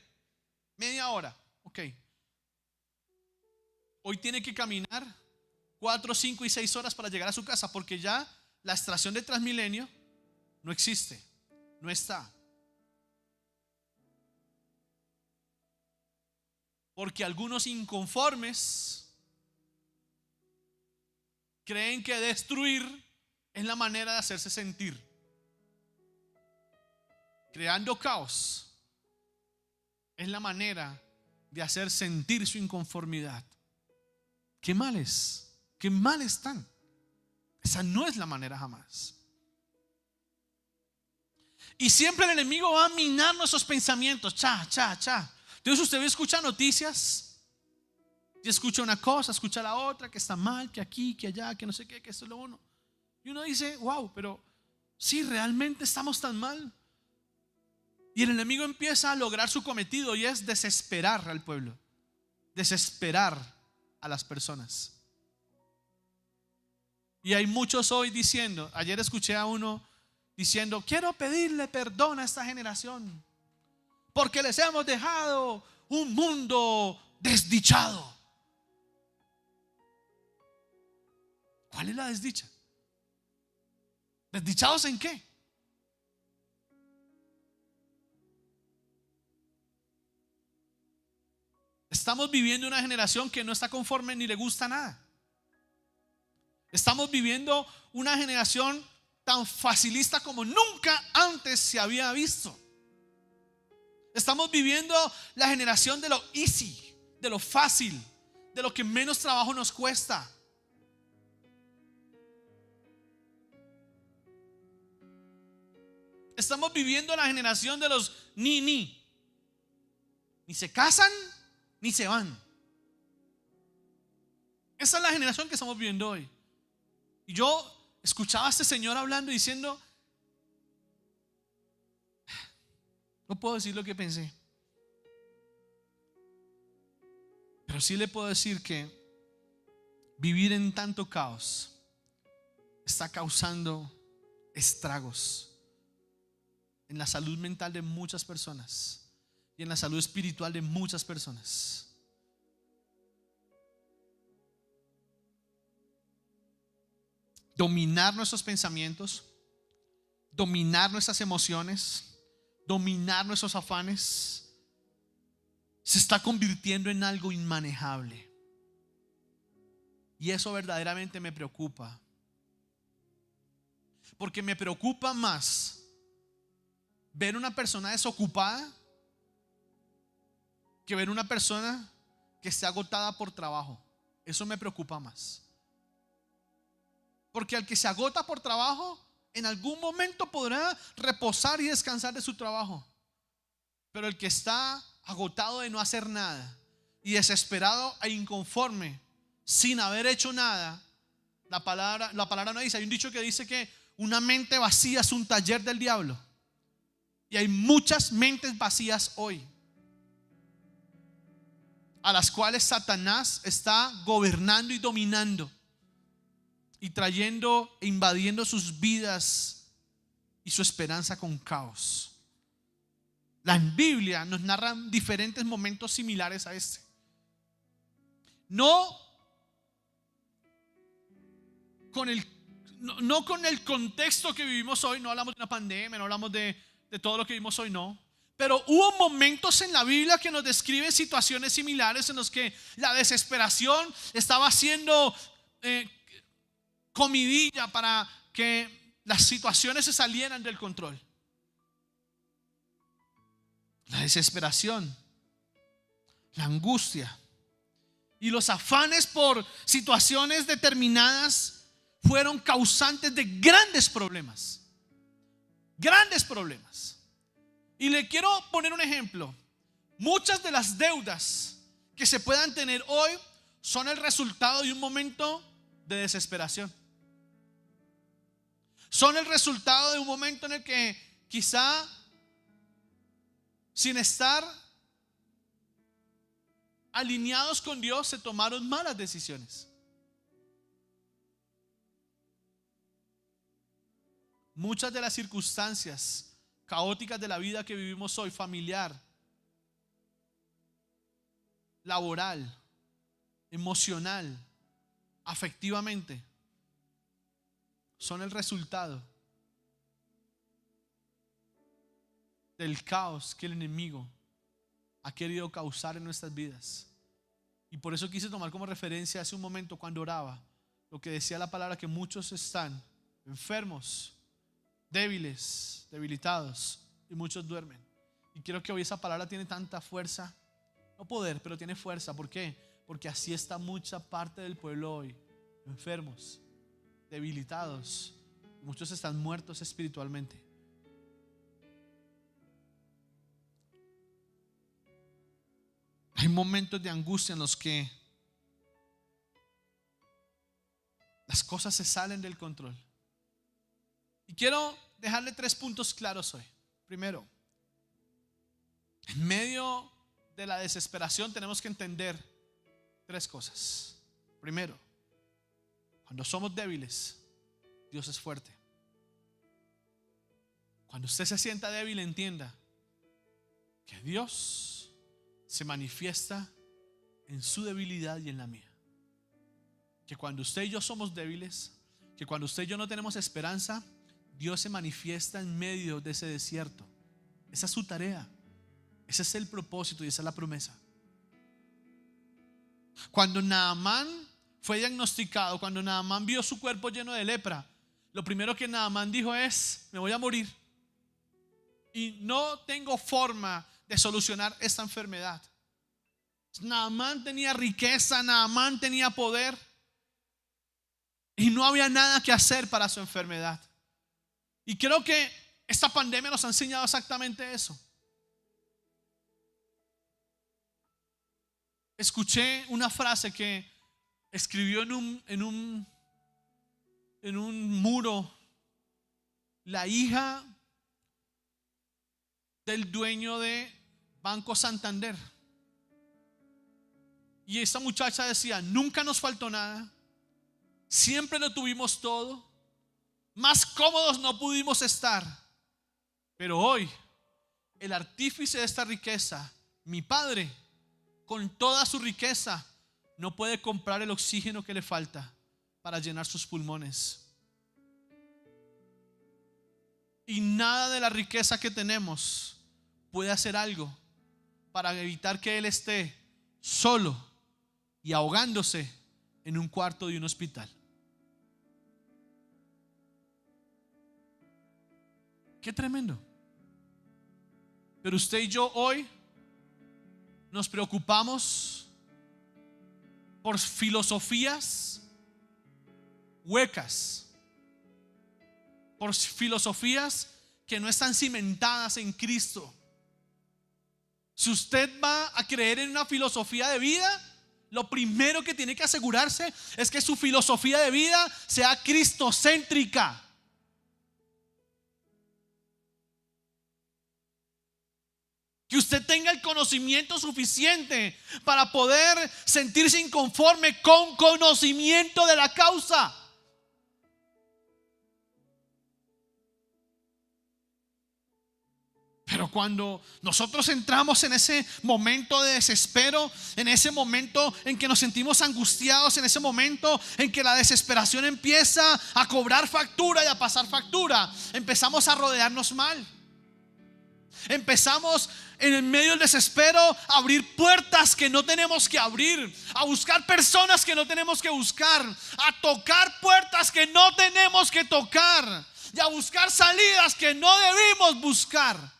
Media hora, ok. Hoy tiene que caminar 4, 5 y 6 horas para llegar a su casa, porque ya la estación de Transmilenio no existe, no está. Porque algunos inconformes creen que destruir es la manera de hacerse sentir. Creando caos es la manera de hacer sentir su inconformidad. Qué mal es, qué mal están. Esa no es la manera jamás. Y siempre el enemigo va a minar nuestros pensamientos. Entonces usted escucha noticias y escucha una cosa, escucha la otra, que está mal, que aquí, que allá, que no sé qué, que esto es lo uno. Y uno dice, wow, pero sí, realmente estamos tan mal. Y el enemigo empieza a lograr su cometido, y es desesperar al pueblo, desesperar a las personas. Y hay muchos hoy diciendo, ayer escuché a uno diciendo, quiero pedirle perdón a esta generación porque les hemos dejado un mundo desdichado. ¿Cuál es la desdicha? ¿Desdichados en qué? estamos viviendo una generación que no está conforme ni le gusta nada. Estamos viviendo una generación tan facilista como nunca antes se había visto. Estamos viviendo la generación de lo easy, de lo fácil, de lo que menos trabajo nos cuesta. Estamos viviendo la generación de los ni se casan ni se van. Esa es la generación que estamos viviendo hoy. Y yo escuchaba a este señor hablando y diciendo, no puedo decir lo que pensé, pero sí le puedo decir que vivir en tanto caos está causando estragos en la salud mental de muchas personas y en la salud espiritual de muchas personas. Dominar nuestros pensamientos, dominar nuestras emociones, dominar nuestros afanes, se está convirtiendo en algo inmanejable. Y eso verdaderamente me preocupa. Porque me preocupa más ver una persona desocupada que ver una persona que esté agotada por trabajo. Eso me preocupa más. Porque al que se agota por trabajo, en algún momento podrá reposar y descansar de su trabajo. Pero el que está agotado de no hacer nada y desesperado e inconforme sin haber hecho nada, la palabra no dice, hay un dicho que dice que una mente vacía es un taller del diablo. Y hay muchas mentes vacías hoy, a las cuales Satanás está gobernando y dominando y trayendo e invadiendo sus vidas y su esperanza con caos. La Biblia nos narra diferentes momentos similares a este. No con el contexto que vivimos hoy. No hablamos de una pandemia, no hablamos de todo lo que vivimos hoy, no. Pero hubo momentos en la Biblia que nos describen situaciones similares en los que la desesperación estaba siendo comidilla para que las situaciones se salieran del control. La desesperación, la angustia y los afanes por situaciones determinadas fueron causantes de grandes problemas. Grandes problemas. Y le quiero poner un ejemplo. Muchas de las deudas que se puedan tener hoy son el resultado de un momento de desesperación. Son el resultado de un momento en el que quizá, sin estar alineados con Dios, se tomaron malas decisiones. Muchas de las circunstancias caóticas de la vida que vivimos hoy, familiar, laboral, emocional, afectivamente, son el resultado del caos que el enemigo ha querido causar en nuestras vidas. Y por eso quise tomar como referencia hace un momento cuando oraba lo que decía la palabra, que muchos están enfermos, débiles, debilitados, y muchos duermen. Y quiero que hoy esa palabra tiene tanta fuerza, no poder, pero tiene fuerza. ¿Por qué? Porque así está mucha parte del pueblo hoy, enfermos, debilitados, y muchos están muertos espiritualmente. Hay momentos de angustia en los que las cosas se salen del control. Y quiero dejarle 3 puntos claros hoy. Primero, en medio de la desesperación tenemos que entender 3 cosas. Primero, cuando somos débiles, Dios es fuerte. Cuando usted se sienta débil, entienda que Dios se manifiesta en su debilidad y en la mía. Que cuando usted y yo somos débiles, que cuando usted y yo no tenemos esperanza, Dios se manifiesta en medio de ese desierto. Esa es su tarea, ese es el propósito y esa es la promesa. Cuando Naamán fue diagnosticado, cuando Naamán vio su cuerpo lleno de lepra, lo primero que Naamán dijo es: me voy a morir y no tengo forma de solucionar esta enfermedad. Naamán tenía riqueza, Naamán tenía poder y no había nada que hacer para su enfermedad. Y creo que esta pandemia nos ha enseñado exactamente eso. Escuché una frase que escribió en un muro la hija del dueño de Banco Santander. Y esta muchacha decía: nunca nos faltó nada, siempre lo tuvimos todo, más cómodos no pudimos estar, pero hoy el artífice de esta riqueza, mi padre, con toda su riqueza, no puede comprar el oxígeno que le falta para llenar sus pulmones. Y nada de la riqueza que tenemos puede hacer algo para evitar que él esté solo y ahogándose en un cuarto de un hospital. Qué tremendo. Pero usted y yo hoy nos preocupamos por filosofías huecas, por filosofías que no están cimentadas en Cristo. Si usted va a creer en una filosofía de vida, lo primero que tiene que asegurarse es que su filosofía de vida sea cristocéntrica. Que usted tenga el conocimiento suficiente para poder sentirse inconforme con conocimiento de la causa. Pero cuando nosotros entramos en ese momento de desespero, en ese momento en que nos sentimos angustiados, en ese momento en que la desesperación empieza a cobrar factura y a pasar factura, empezamos a rodearnos mal. Empezamos en el medio del desespero a abrir puertas que no tenemos que abrir, a buscar personas que no tenemos que buscar, a tocar puertas que no tenemos que tocar y a buscar salidas que no debimos buscar.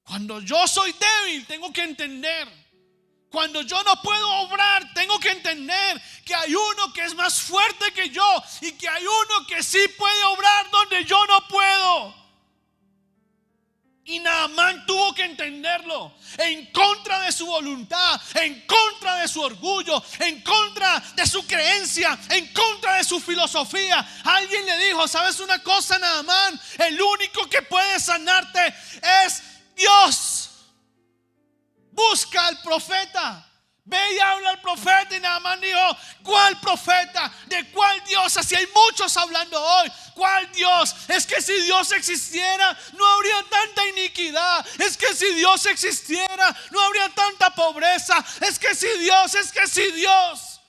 Cuando yo soy débil, tengo que entender. Cuando yo no puedo obrar, tengo que entender que hay uno que es más fuerte que yo y que hay uno que sí puede obrar donde yo no puedo. Y Naamán tuvo que entenderlo, en contra de su voluntad, en contra de su orgullo, en contra de su creencia, en contra de su filosofía. Alguien le dijo: ¿sabes una cosa, Naamán? El único que puede sanarte es Dios. Busca al profeta. Ve y habla al profeta. Y Naamán dijo: ¿cuál profeta? ¿De cuál Dios? Así hay muchos hablando hoy. ¿Cuál Dios? Es que si Dios existiera, no habría tanta iniquidad. Es que si Dios existiera, no habría tanta pobreza. Es que si Dios.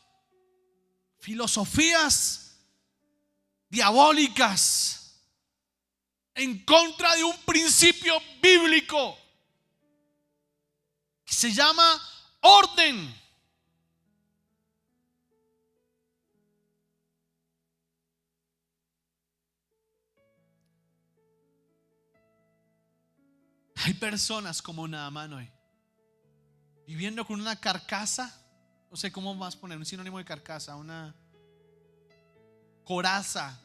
Filosofías diabólicas en contra de un principio bíblico que se llama orden. Hay personas como Naamán hoy, viviendo con una carcasa, no sé cómo vas a poner un sinónimo de carcasa, una coraza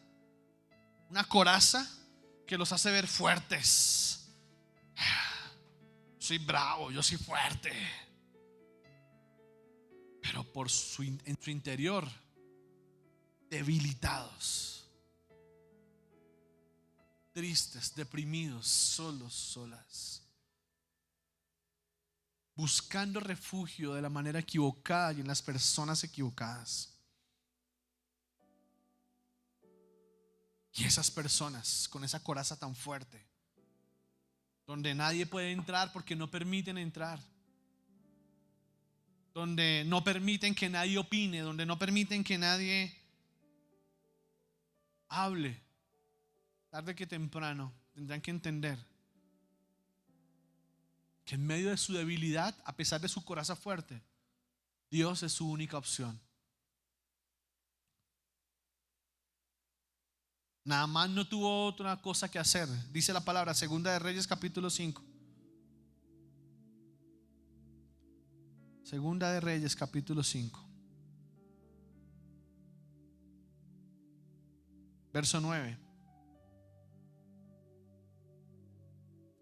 que los hace ver fuertes. Soy bravo, yo soy fuerte. Pero en su interior, debilitados, tristes, deprimidos, solos, solas, buscando refugio de la manera equivocada y en las personas equivocadas. Y esas personas con esa coraza tan fuerte, donde nadie puede entrar porque no permiten entrar, donde no permiten que nadie opine, donde no permiten que nadie hable, tarde que temprano tendrán que entender que en medio de su debilidad, a pesar de su coraza fuerte, Dios es su única opción. Naamán no tuvo otra cosa que hacer. Dice la palabra, Segunda de Reyes capítulo 5. Segunda de Reyes capítulo 5. Verso 9.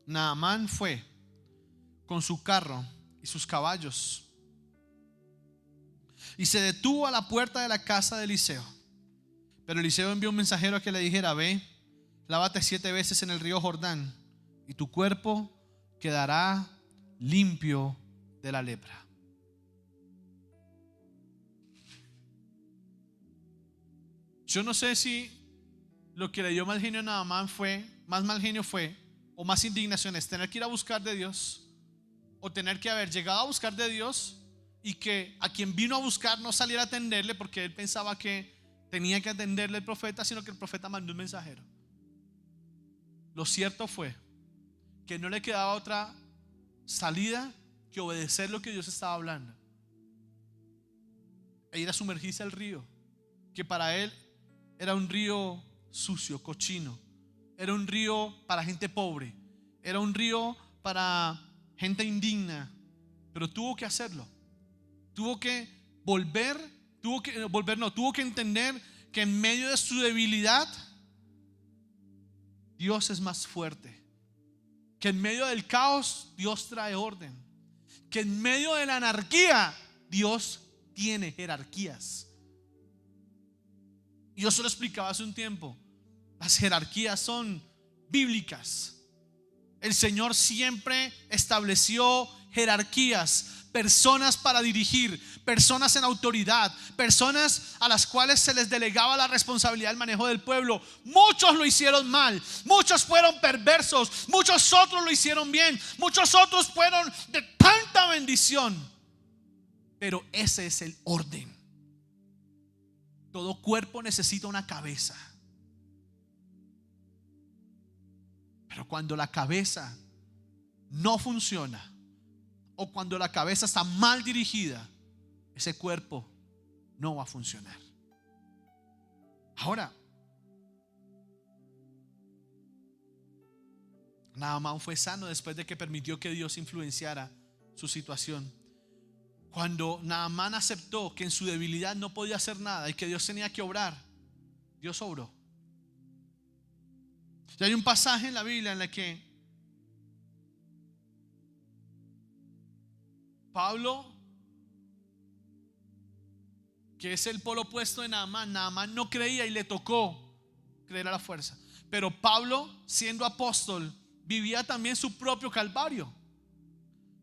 Naamán fue con su carro y sus caballos y se detuvo a la puerta de la casa de Eliseo. Pero Eliseo envió un mensajero a que le dijera: ve, lávate 7 veces en el río Jordán y tu cuerpo quedará limpio de la lepra. Yo no sé si lo que le dio mal genio a Naamán fue, más mal genio fue, o más indignación es tener que ir a buscar de Dios, o tener que haber llegado a buscar de Dios y que a quien vino a buscar no saliera a atenderle porque él pensaba que tenía que atenderle el profeta, sino que el profeta mandó un mensajero. Lo cierto fue que no le quedaba otra salida que obedecer lo que Dios estaba hablando e ir a sumergirse al río, que para él era un río sucio, cochino. Era un río para gente pobre. Era un río para gente indigna. Pero tuvo que hacerlo. Tuvo que tuvo que entender que en medio de su debilidad Dios es más fuerte. Que en medio del caos Dios trae orden. Que en medio de la anarquía Dios tiene jerarquías. Yo se lo explicaba hace un tiempo. Las jerarquías son bíblicas. El Señor siempre estableció jerarquías, personas para dirigir, personas en autoridad, personas a las cuales se les delegaba la responsabilidad del manejo del pueblo. Muchos lo hicieron mal, muchos fueron perversos, muchos otros lo hicieron bien, muchos otros fueron de tanta bendición. Pero ese es el orden. Todo cuerpo necesita una cabeza. Pero cuando la cabeza no funciona, o cuando la cabeza está mal dirigida, ese cuerpo no va a funcionar. Ahora, Naamán fue sano después de que permitió que Dios influenciara su situación. Cuando Naamán aceptó que en su debilidad no podía hacer nada y que Dios tenía que obrar, Dios obró. Y hay un pasaje en la Biblia en el que Pablo, que es el polo opuesto de Naamán, Naamán no creía y le tocó creer a la fuerza. Pero Pablo, siendo apóstol, vivía también su propio calvario.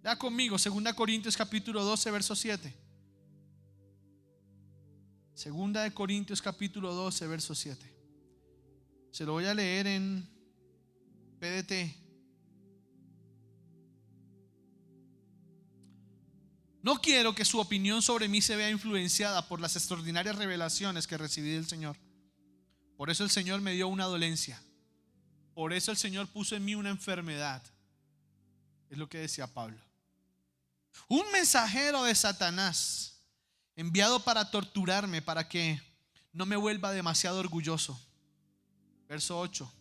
Ya conmigo, 2 Corintios capítulo 12, verso 7. 2 Corintios capítulo 12, verso 7. Se lo voy a leer en PDT. No quiero que su opinión sobre mí se vea influenciada por las extraordinarias revelaciones que recibí del Señor. Por eso el Señor me dio una dolencia. Por eso el Señor puso en mí una enfermedad. Es lo que decía Pablo. Un mensajero de Satanás, enviado para torturarme, para que no me vuelva demasiado orgulloso. Verso 8.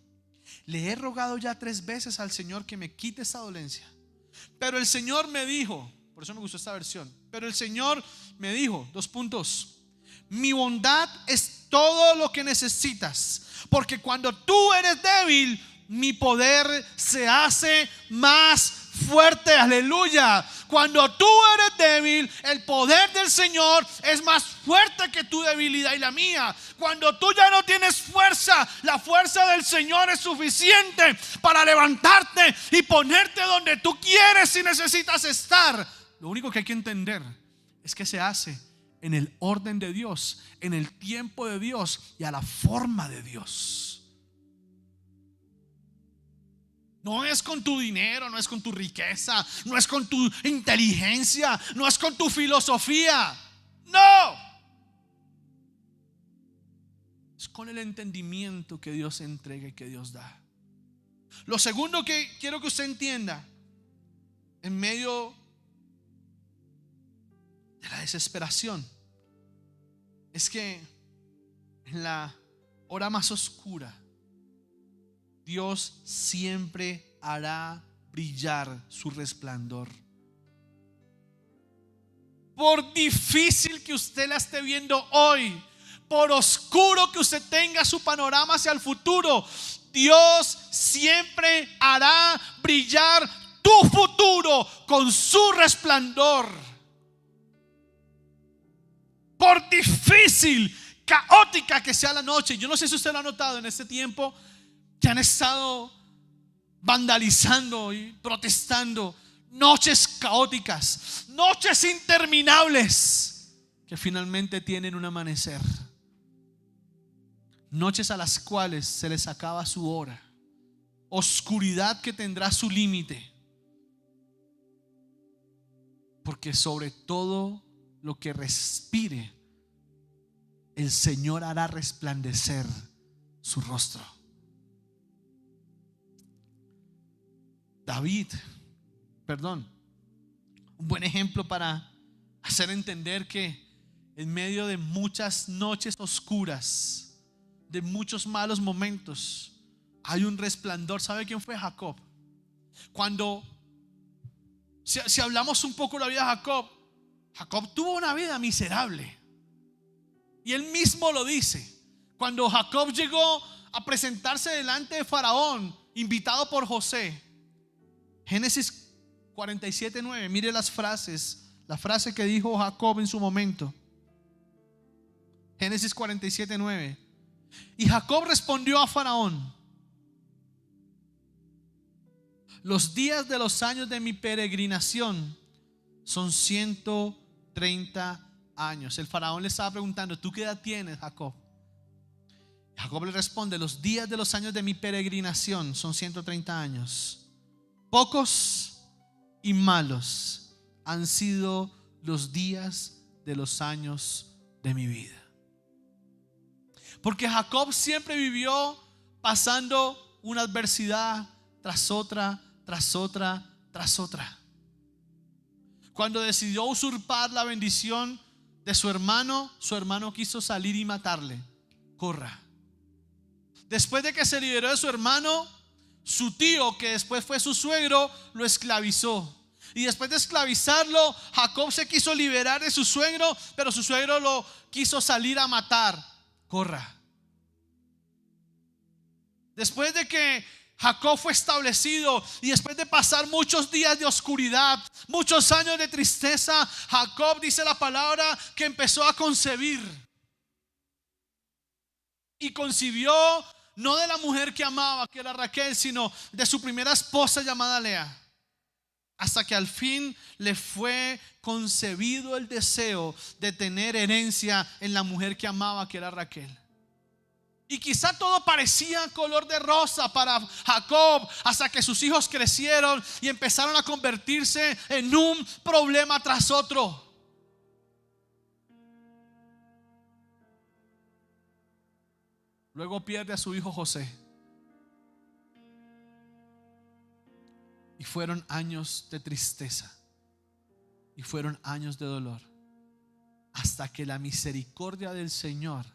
Le he rogado ya 3 veces al Señor que me quite esa dolencia. Pero el Señor me dijo, por eso me gustó esta versión, pero el Señor me dijo, 2 puntos: mi bondad es todo lo que necesitas, porque cuando tú eres débil, mi poder se hace más fuerte. Aleluya. Cuando tú eres débil, el poder del Señor es más fuerte que tu debilidad y la mía. Cuando tú ya no tienes fuerza, la fuerza del Señor es suficiente para levantarte y ponerte donde tú quieres y necesitas estar. Lo único que hay que entender es que se hace en el orden de Dios, en el tiempo de Dios y a la forma de Dios. No es con tu dinero, no es con tu riqueza, no es con tu inteligencia, no es con tu filosofía. No. Es con el entendimiento que Dios entrega y que Dios da. Lo segundo que quiero que usted entienda en medio de la desesperación, es que en la hora más oscura, Dios siempre hará brillar su resplandor. Por difícil que usted la esté viendo hoy, por oscuro que usted tenga su panorama hacia el futuro, Dios siempre hará brillar tu futuro con su resplandor. Por difícil, caótica que sea la noche, yo no sé si usted lo ha notado en este tiempo, que han estado vandalizando y protestando. Noches caóticas, noches interminables que finalmente tienen un amanecer. Noches a las cuales se les acaba su hora. Oscuridad que tendrá su límite. Porque sobre todo lo que respire, el Señor hará resplandecer su rostro. Un buen ejemplo para hacer entender que en medio de muchas noches oscuras, de muchos malos momentos, hay un resplandor. ¿Sabe quién fue Jacob? Si hablamos un poco de la vida de Jacob, Jacob tuvo una vida miserable. Y él mismo lo dice. Cuando Jacob llegó a presentarse delante de Faraón, invitado por José, Génesis 47:9, mire las frases, la frase que dijo Jacob en su momento. Génesis 47:9. Y Jacob respondió a Faraón: los días de los años de mi peregrinación son 130 años. El faraón le estaba preguntando: ¿tú qué edad tienes, Jacob? Jacob le responde: los días de los años de mi peregrinación son 130 años. Pocos y malos han sido los días de los años de mi vida. Porque Jacob siempre vivió pasando una adversidad tras otra, tras otra, tras otra. Cuando decidió usurpar la bendición de su hermano quiso salir y matarle. Corra. Después de que se liberó de su hermano, su tío, que después fue su suegro, lo esclavizó. Y después de esclavizarlo, Jacob se quiso liberar de su suegro, pero su suegro lo quiso salir a matar. Corra. Después de que Jacob fue establecido y después de pasar muchos días de oscuridad, muchos años de tristeza, Jacob, dice la palabra, que empezó a concebir. Y concibió no de la mujer que amaba, que era Raquel, sino de su primera esposa llamada Lea. Hasta que al fin le fue concebido el deseo de tener herencia en la mujer que amaba, que era Raquel. Y quizá todo parecía color de rosa para Jacob, hasta que sus hijos crecieron y empezaron a convertirse en un problema tras otro. Luego pierde a su hijo José. Y fueron años de tristeza. Y fueron años de dolor. Hasta que la misericordia del Señor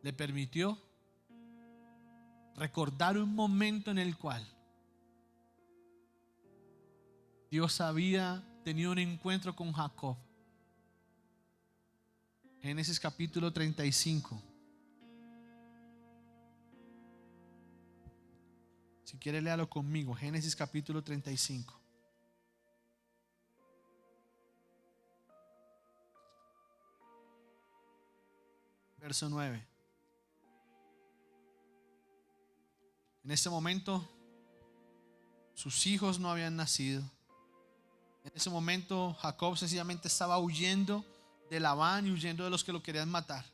le permitió recordar un momento en el cual Dios había tenido un encuentro con Jacob. Génesis capítulo 35. Si quiere, léalo conmigo. Génesis capítulo 35. Verso 9. En ese momento sus hijos no habían nacido. En ese momento Jacob sencillamente estaba huyendo de Labán y huyendo de los que lo querían matar.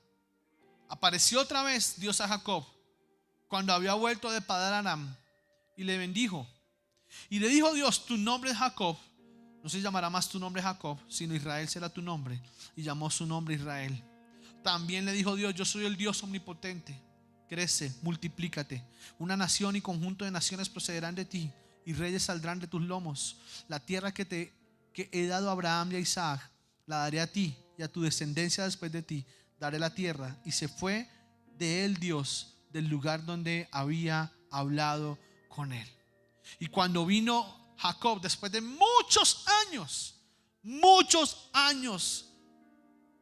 Apareció otra vez Dios a Jacob cuando había vuelto de Padán Aram y le bendijo. Y le dijo Dios: tu nombre es Jacob, no se llamará más tu nombre Jacob, sino Israel será tu nombre. Y llamó su nombre Israel. También le dijo Dios: yo soy el Dios omnipotente. Crece, multiplícate. Una nación y conjunto de naciones procederán de ti. y reyes saldrán de tus lomos. La tierra que he dado a Abraham y a Isaac, la daré a ti y a tu descendencia después de ti. Daré la tierra. Y se fue de él Dios del lugar donde había hablado con él. Y cuando vino Jacob, después de muchos años,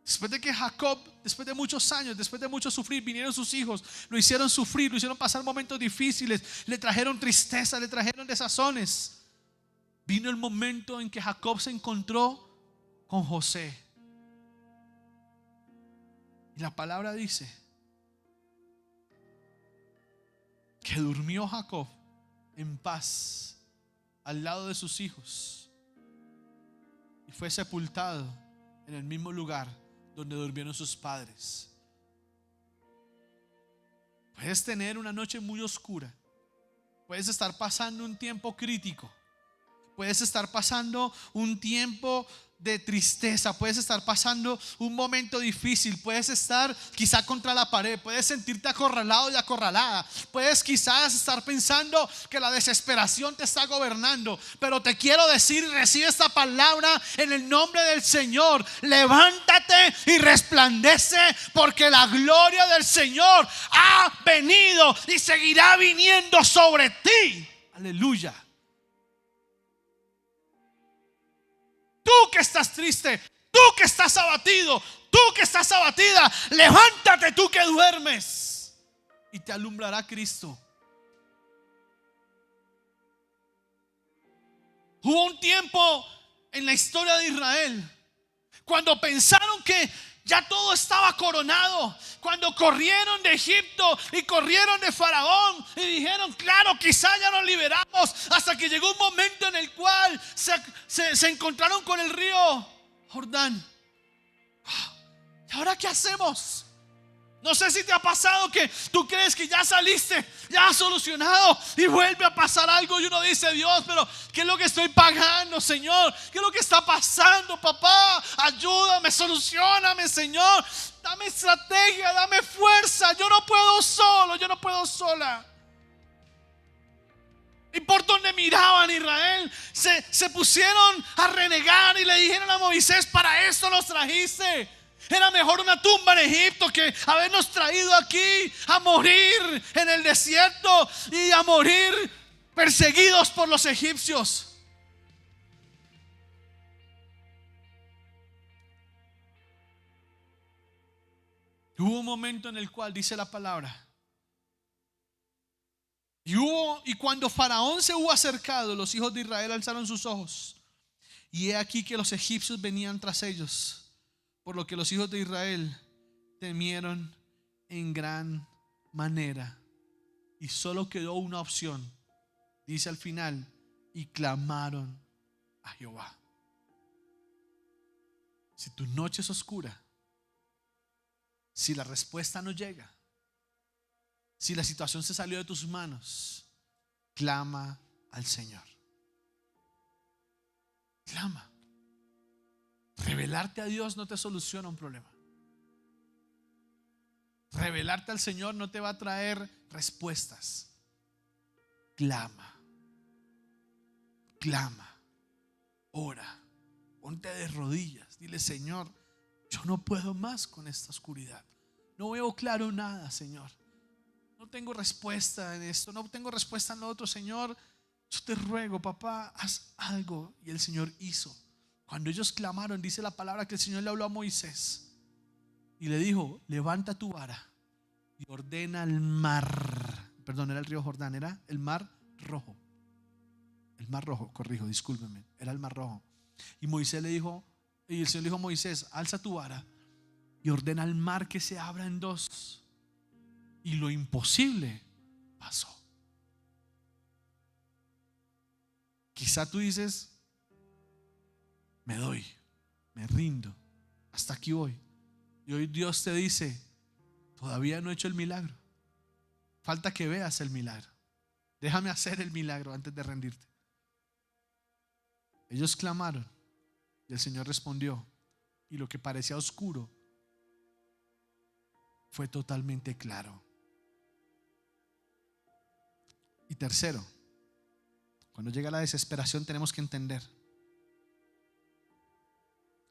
después de que Jacob, después de muchos años, después de mucho sufrir, vinieron sus hijos, lo hicieron sufrir, lo hicieron pasar momentos difíciles, le trajeron tristeza, le trajeron desazones. Vino el momento en que Jacob se encontró con José. Y la palabra dice que durmió Jacob en paz al lado de sus hijos y fue sepultado en el mismo lugar donde durmieron sus padres. Puedes tener una noche muy oscura, puedes estar pasando un tiempo crítico, puedes estar pasando un tiempo de tristeza, puedes estar pasando un momento difícil, puedes estar quizá contra la pared, puedes sentirte acorralado y acorralada, puedes quizás estar pensando que la desesperación te está gobernando, pero te quiero decir, recibe esta palabra en el nombre del Señor: levántate y resplandece, porque la gloria del Señor ha venido y seguirá viniendo sobre ti. Aleluya. Tú que estás triste, tú que estás abatido, tú que estás abatida, levántate tú que duermes y te alumbrará Cristo. Hubo un tiempo en la historia de Israel cuando pensaron que ya todo estaba coronado, cuando corrieron de Egipto y corrieron de Faraón y dijeron: claro, quizá ya nos liberamos, hasta que llegó un momento en el cual se encontraron con el río Jordán. ¿Y ahora qué hacemos? No sé si te ha pasado que tú crees que ya saliste, ya has solucionado, y vuelve a pasar algo y uno dice: Dios, pero ¿qué es lo que estoy pagando, Señor? ¿Qué es lo que está pasando, papá? Ayúdame, solucioname, Señor. Dame estrategia, dame fuerza. Yo no puedo solo, yo no puedo sola. Y por donde miraban Israel, se pusieron a renegar y le dijeron a Moisés: para esto nos trajiste. Era mejor una tumba en Egipto que habernos traído aquí a morir en el desierto y a morir perseguidos por los egipcios. Hubo un momento en el cual dice la palabra: y cuando Faraón se hubo acercado, los hijos de Israel alzaron sus ojos, y he aquí que los egipcios venían tras ellos. Por lo que los hijos de Israel temieron en gran manera. Y solo quedó una opción. Dice al final: y clamaron a Jehová. Si tu noche es oscura, si la respuesta no llega, si la situación se salió de tus manos, clama al Señor. Clama. Revelarte a Dios no te soluciona un problema. Revelarte al Señor no te va a traer respuestas. Clama, clama, ora, ponte de rodillas, dile: Señor, yo no puedo más con esta oscuridad. No veo claro nada, Señor. No tengo respuesta en esto, no tengo respuesta en lo otro, Señor. Yo te ruego, papá, haz algo. Y el Señor hizo. Cuando ellos clamaron, dice la palabra que el Señor le habló a Moisés y le dijo: levanta tu vara y ordena al mar. Perdón, era el río Jordán, era el mar rojo. El mar rojo, corrijo, discúlpeme, era el mar rojo. Y Moisés le dijo, y el Señor le dijo a Moisés: alza tu vara y ordena al mar que se abra en dos. Y lo imposible pasó. Quizá tú dices: me doy, me rindo, hasta aquí voy. Y hoy Dios te dice: todavía no he hecho el milagro. Falta que veas el milagro. Déjame hacer el milagro antes de rendirte. Ellos clamaron y el Señor respondió, y lo que parecía oscuro fue totalmente claro. Y tercero, Cuando llega la desesperación tenemos que entender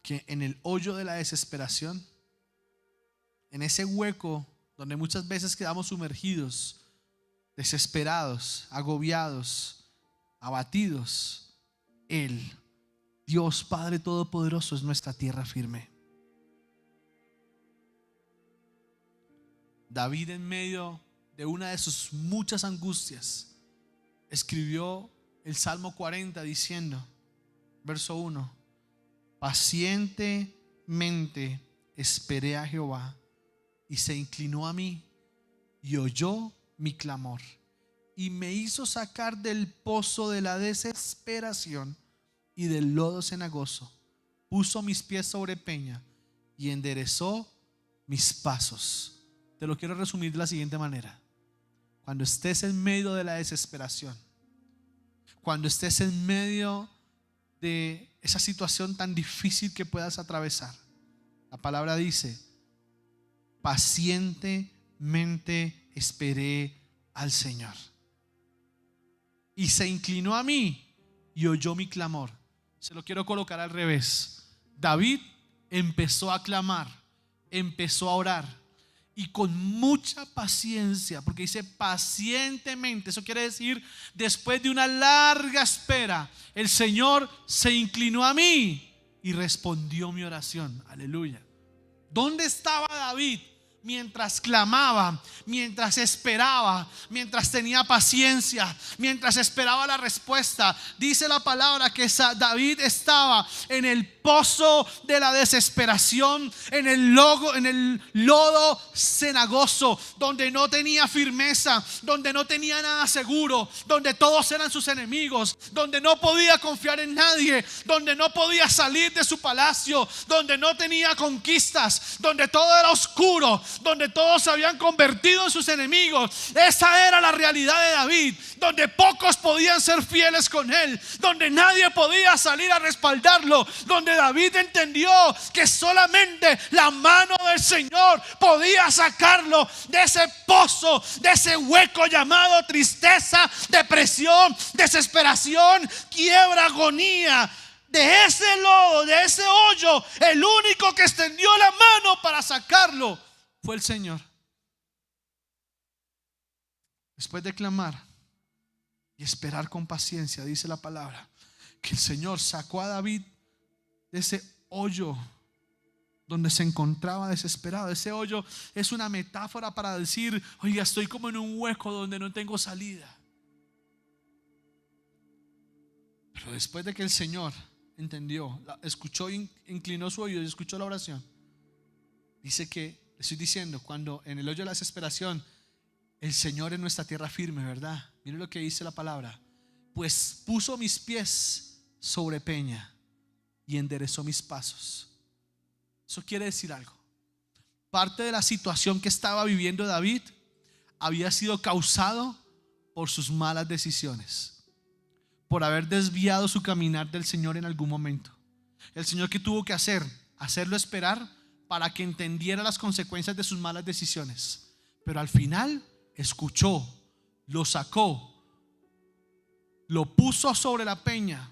que en el hoyo de la desesperación, en ese hueco donde muchas veces quedamos sumergidos, desesperados, agobiados, abatidos, Él, Dios Padre Todopoderoso, es nuestra tierra firme. David, en medio de una de sus muchas angustias, escribió el Salmo 40 diciendo, verso 1: pacientemente esperé a Jehová y se inclinó a mí y oyó mi clamor y me hizo sacar del pozo de la desesperación y del lodo cenagoso. Puso mis pies sobre peña y enderezó mis pasos. Te lo quiero resumir de la siguiente manera: cuando estés en medio de la desesperación, cuando estés en medio de esa situación tan difícil que puedas atravesar, la palabra dice: pacientemente esperé al Señor y se inclinó a mí y oyó mi clamor. Se lo quiero colocar al revés. David empezó a clamar, empezó a orar, y con mucha paciencia, porque dice pacientemente, eso quiere decir después de una larga espera, el Señor se inclinó a mí y respondió mi oración. Aleluya. ¿Dónde estaba David mientras clamaba, mientras esperaba, mientras tenía paciencia, mientras esperaba la respuesta? Dice la palabra que David estaba en el pozo de la desesperación, en el lodo cenagoso, donde no tenía firmeza, donde no tenía nada seguro, donde todos eran sus enemigos, donde no podía confiar en nadie, donde no podía salir de su palacio, donde no tenía conquistas, donde todo era oscuro, donde todos se habían convertido en sus enemigos. Esa era la realidad de David, donde pocos podían ser fieles con él, donde nadie podía salir a respaldarlo, donde David entendió que solamente la mano del Señor podía sacarlo de ese pozo, de ese hueco llamado tristeza, depresión, desesperación, quiebra, agonía. De ese lodo, de ese hoyo, el único que extendió la mano para sacarlo fue el Señor. Después de clamar y esperar con paciencia, dice la palabra que el Señor sacó a David de ese hoyo donde se encontraba desesperado. Ese hoyo es una metáfora para decir: oiga, estoy como en un hueco donde no tengo salida. Pero después de que el Señor entendió, escuchó, inclinó su oído y escuchó la oración, dice que, estoy diciendo, cuando en el hoyo de la desesperación, el Señor es nuestra tierra firme, ¿verdad? Mire lo que dice la palabra: pues puso mis pies sobre peña y enderezó mis pasos. Eso quiere decir algo. Parte de la situación que estaba viviendo David había sido causado por sus malas decisiones, por haber desviado su caminar del Señor en algún momento. El Señor, ¿qué tuvo que hacer? Hacerlo esperar para que entendiera las consecuencias de sus malas decisiones. Pero al final escuchó, lo sacó, lo puso sobre la peña,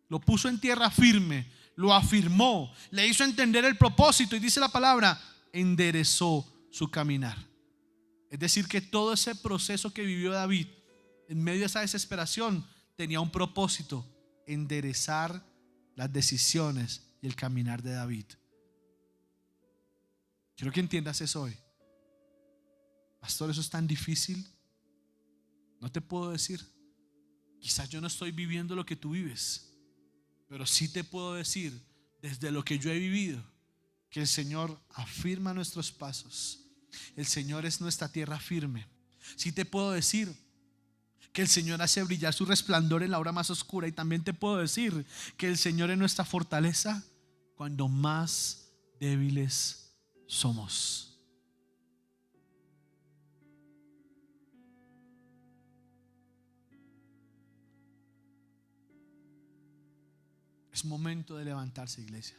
lo puso en tierra firme, lo afirmó, le hizo entender el propósito, y dice la palabra: enderezó su caminar. Es decir, que todo ese proceso que vivió David en medio de esa desesperación tenía un propósito: enderezar las decisiones y el caminar de David. Quiero que entiendas eso hoy. Pastor, eso es tan difícil. No te puedo decir. Quizás yo no estoy viviendo lo que tú vives, pero sí te puedo decir, desde lo que yo he vivido, que el Señor afirma nuestros pasos. El Señor es nuestra tierra firme. Sí te puedo decir que el Señor hace brillar su resplandor en la hora más oscura. Y también te puedo decir que el Señor es nuestra fortaleza cuando más débiles somos. Es momento de levantarse, iglesia.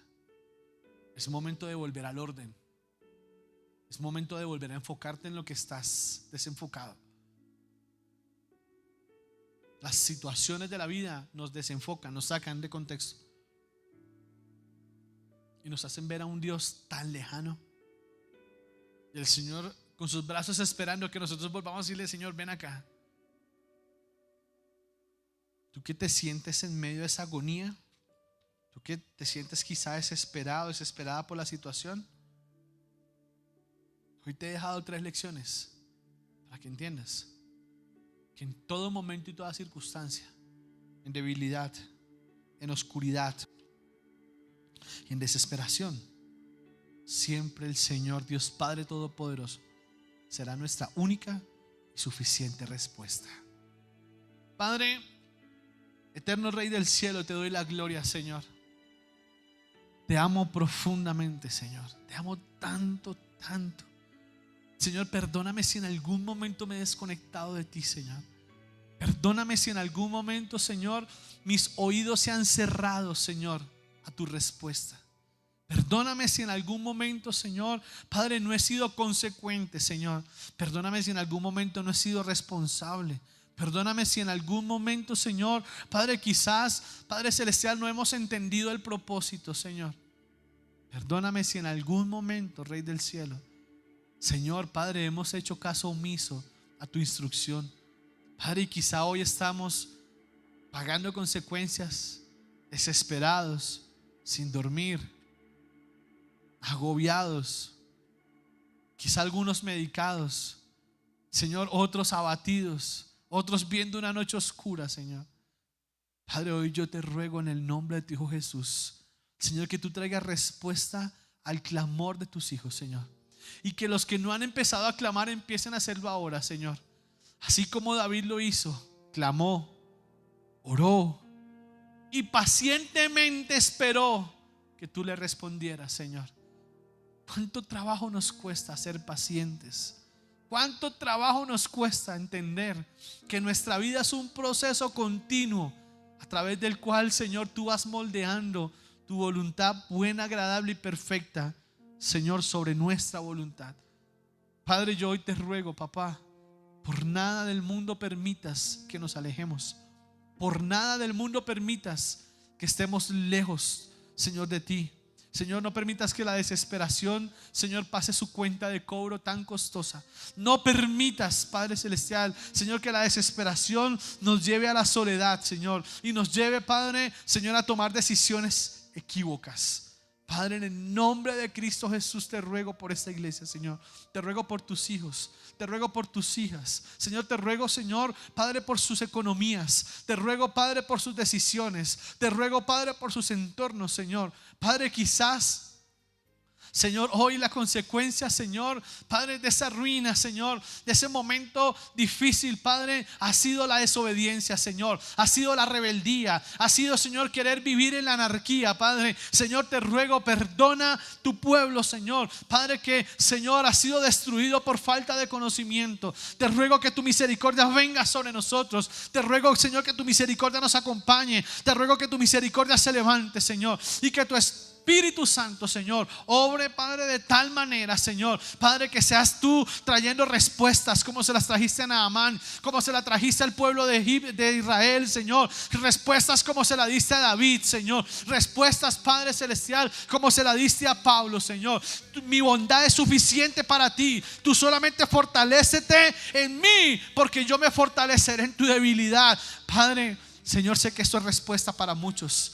Es momento de volver al orden. Es momento de volver a enfocarte en lo que estás desenfocado. Las situaciones de la vida nos desenfocan, nos sacan de contexto y nos hacen ver a un Dios tan lejano. Y el Señor con sus brazos esperando que nosotros volvamos a decirle: Señor, ven acá. Tú que te sientes en medio de esa agonía, tú que te sientes quizá desesperado, desesperada por la situación, hoy te he dejado 3 lecciones para que entiendas que en todo momento y toda circunstancia, en debilidad, en oscuridad y en desesperación, siempre el Señor Dios Padre Todopoderoso será nuestra única y suficiente respuesta. Padre, eterno Rey del cielo, te doy la gloria, Señor. Te amo profundamente, Señor. Te amo tanto, tanto. Señor, perdóname si en algún momento me he desconectado de ti, Señor. Perdóname si en algún momento, Señor, mis oídos se han cerrado, Señor, a tu respuesta. Perdóname si en algún momento, Señor, Padre, no he sido consecuente, Señor. Perdóname si en algún momento no he sido responsable. Perdóname si en algún momento, Señor, Padre, quizás, Padre Celestial, no hemos entendido el propósito, Señor. Perdóname si en algún momento, Rey del cielo, Señor, Padre, hemos hecho caso omiso a tu instrucción. Padre, y quizá hoy estamos pagando consecuencias, desesperados, sin dormir, agobiados, quizá algunos medicados, Señor, otros abatidos, otros viendo una noche oscura, Señor. Padre, hoy yo te ruego en el nombre de tu Hijo Jesús, Señor, que tú traigas respuesta al clamor de tus hijos, Señor, y que los que no han empezado a clamar empiecen a hacerlo ahora, Señor. Así como David lo hizo, clamó, oró y pacientemente esperó que tú le respondieras, Señor. ¿Cuánto trabajo nos cuesta ser pacientes? ¿Cuánto trabajo nos cuesta entender que nuestra vida es un proceso continuo a través del cual, Señor, tú vas moldeando tu voluntad buena, agradable y perfecta, Señor, sobre nuestra voluntad? Padre, yo hoy te ruego, papá, por nada del mundo permitas que nos alejemos. Por nada del mundo permitas que estemos lejos, Señor, de ti. Señor, no permitas que la desesperación, Señor, pase su cuenta de cobro tan costosa. No permitas, Padre Celestial, Señor, que la desesperación nos lleve a la soledad, Señor, y nos lleve, Padre, Señor, a tomar decisiones equívocas. Padre, en el nombre de Cristo Jesús te ruego por esta iglesia, Señor. Te ruego por tus hijos, te ruego por tus hijas, Señor. Te ruego, Señor, Padre, por sus economías. Te ruego, Padre, por sus decisiones. Te ruego, Padre, por sus entornos, Señor. Padre, quizás, Señor, hoy la consecuencia, Señor, Padre, de esa ruina, Señor, de ese momento difícil, Padre, ha sido la desobediencia, Señor. Ha sido la rebeldía. Ha sido, Señor, querer vivir en la anarquía, Padre. Señor, te ruego, perdona tu pueblo, Señor. Padre, que, Señor, ha sido destruido por falta de conocimiento. Te ruego que tu misericordia venga sobre nosotros. Te ruego, Señor, que tu misericordia nos acompañe. Te ruego que tu misericordia se levante, Señor, y que tu Espíritu Santo, Señor, obre, Padre, de tal manera, Señor, Padre, que seas tú trayendo respuestas como se las trajiste a Naamán, como se las trajiste al pueblo de Israel, Señor. Respuestas como se la diste a David, Señor. Respuestas, Padre Celestial, como se la diste a Pablo, Señor. Mi bondad es suficiente para ti. Tú solamente fortalécete en mí, porque yo me fortaleceré en tu debilidad. Padre, Señor, sé que esto es respuesta para muchos.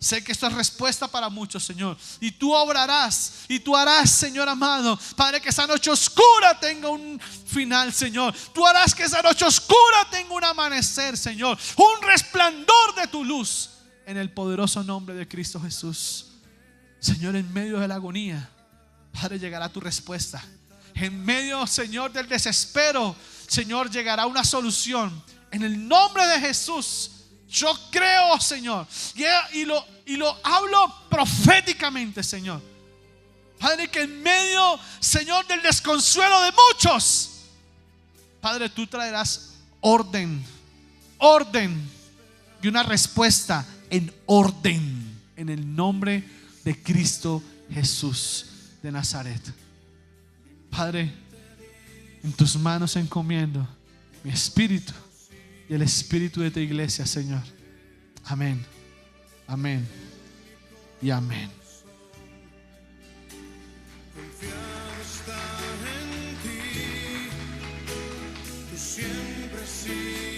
Sé que esto es respuesta para muchos, Señor. Y tú obrarás y tú harás, Señor amado, Padre, que esa noche oscura tenga un final, Señor. Tú harás que esa noche oscura tenga un amanecer, Señor. Un resplandor de tu luz, en el poderoso nombre de Cristo Jesús. Señor, en medio de la agonía, Padre, llegará tu respuesta. En medio, Señor, del desespero, Señor, llegará una solución. En el nombre de Jesús. Yo creo, Señor, y lo hablo proféticamente, Señor. Padre, que en medio, Señor, del desconsuelo de muchos, Padre, tú traerás orden y una respuesta en orden, en el nombre de Cristo Jesús de Nazaret. Padre, en tus manos encomiendo mi espíritu, y el espíritu de tu iglesia, Señor. Amén. Amén. Y amén. Confiado está en ti, tú siempre has sido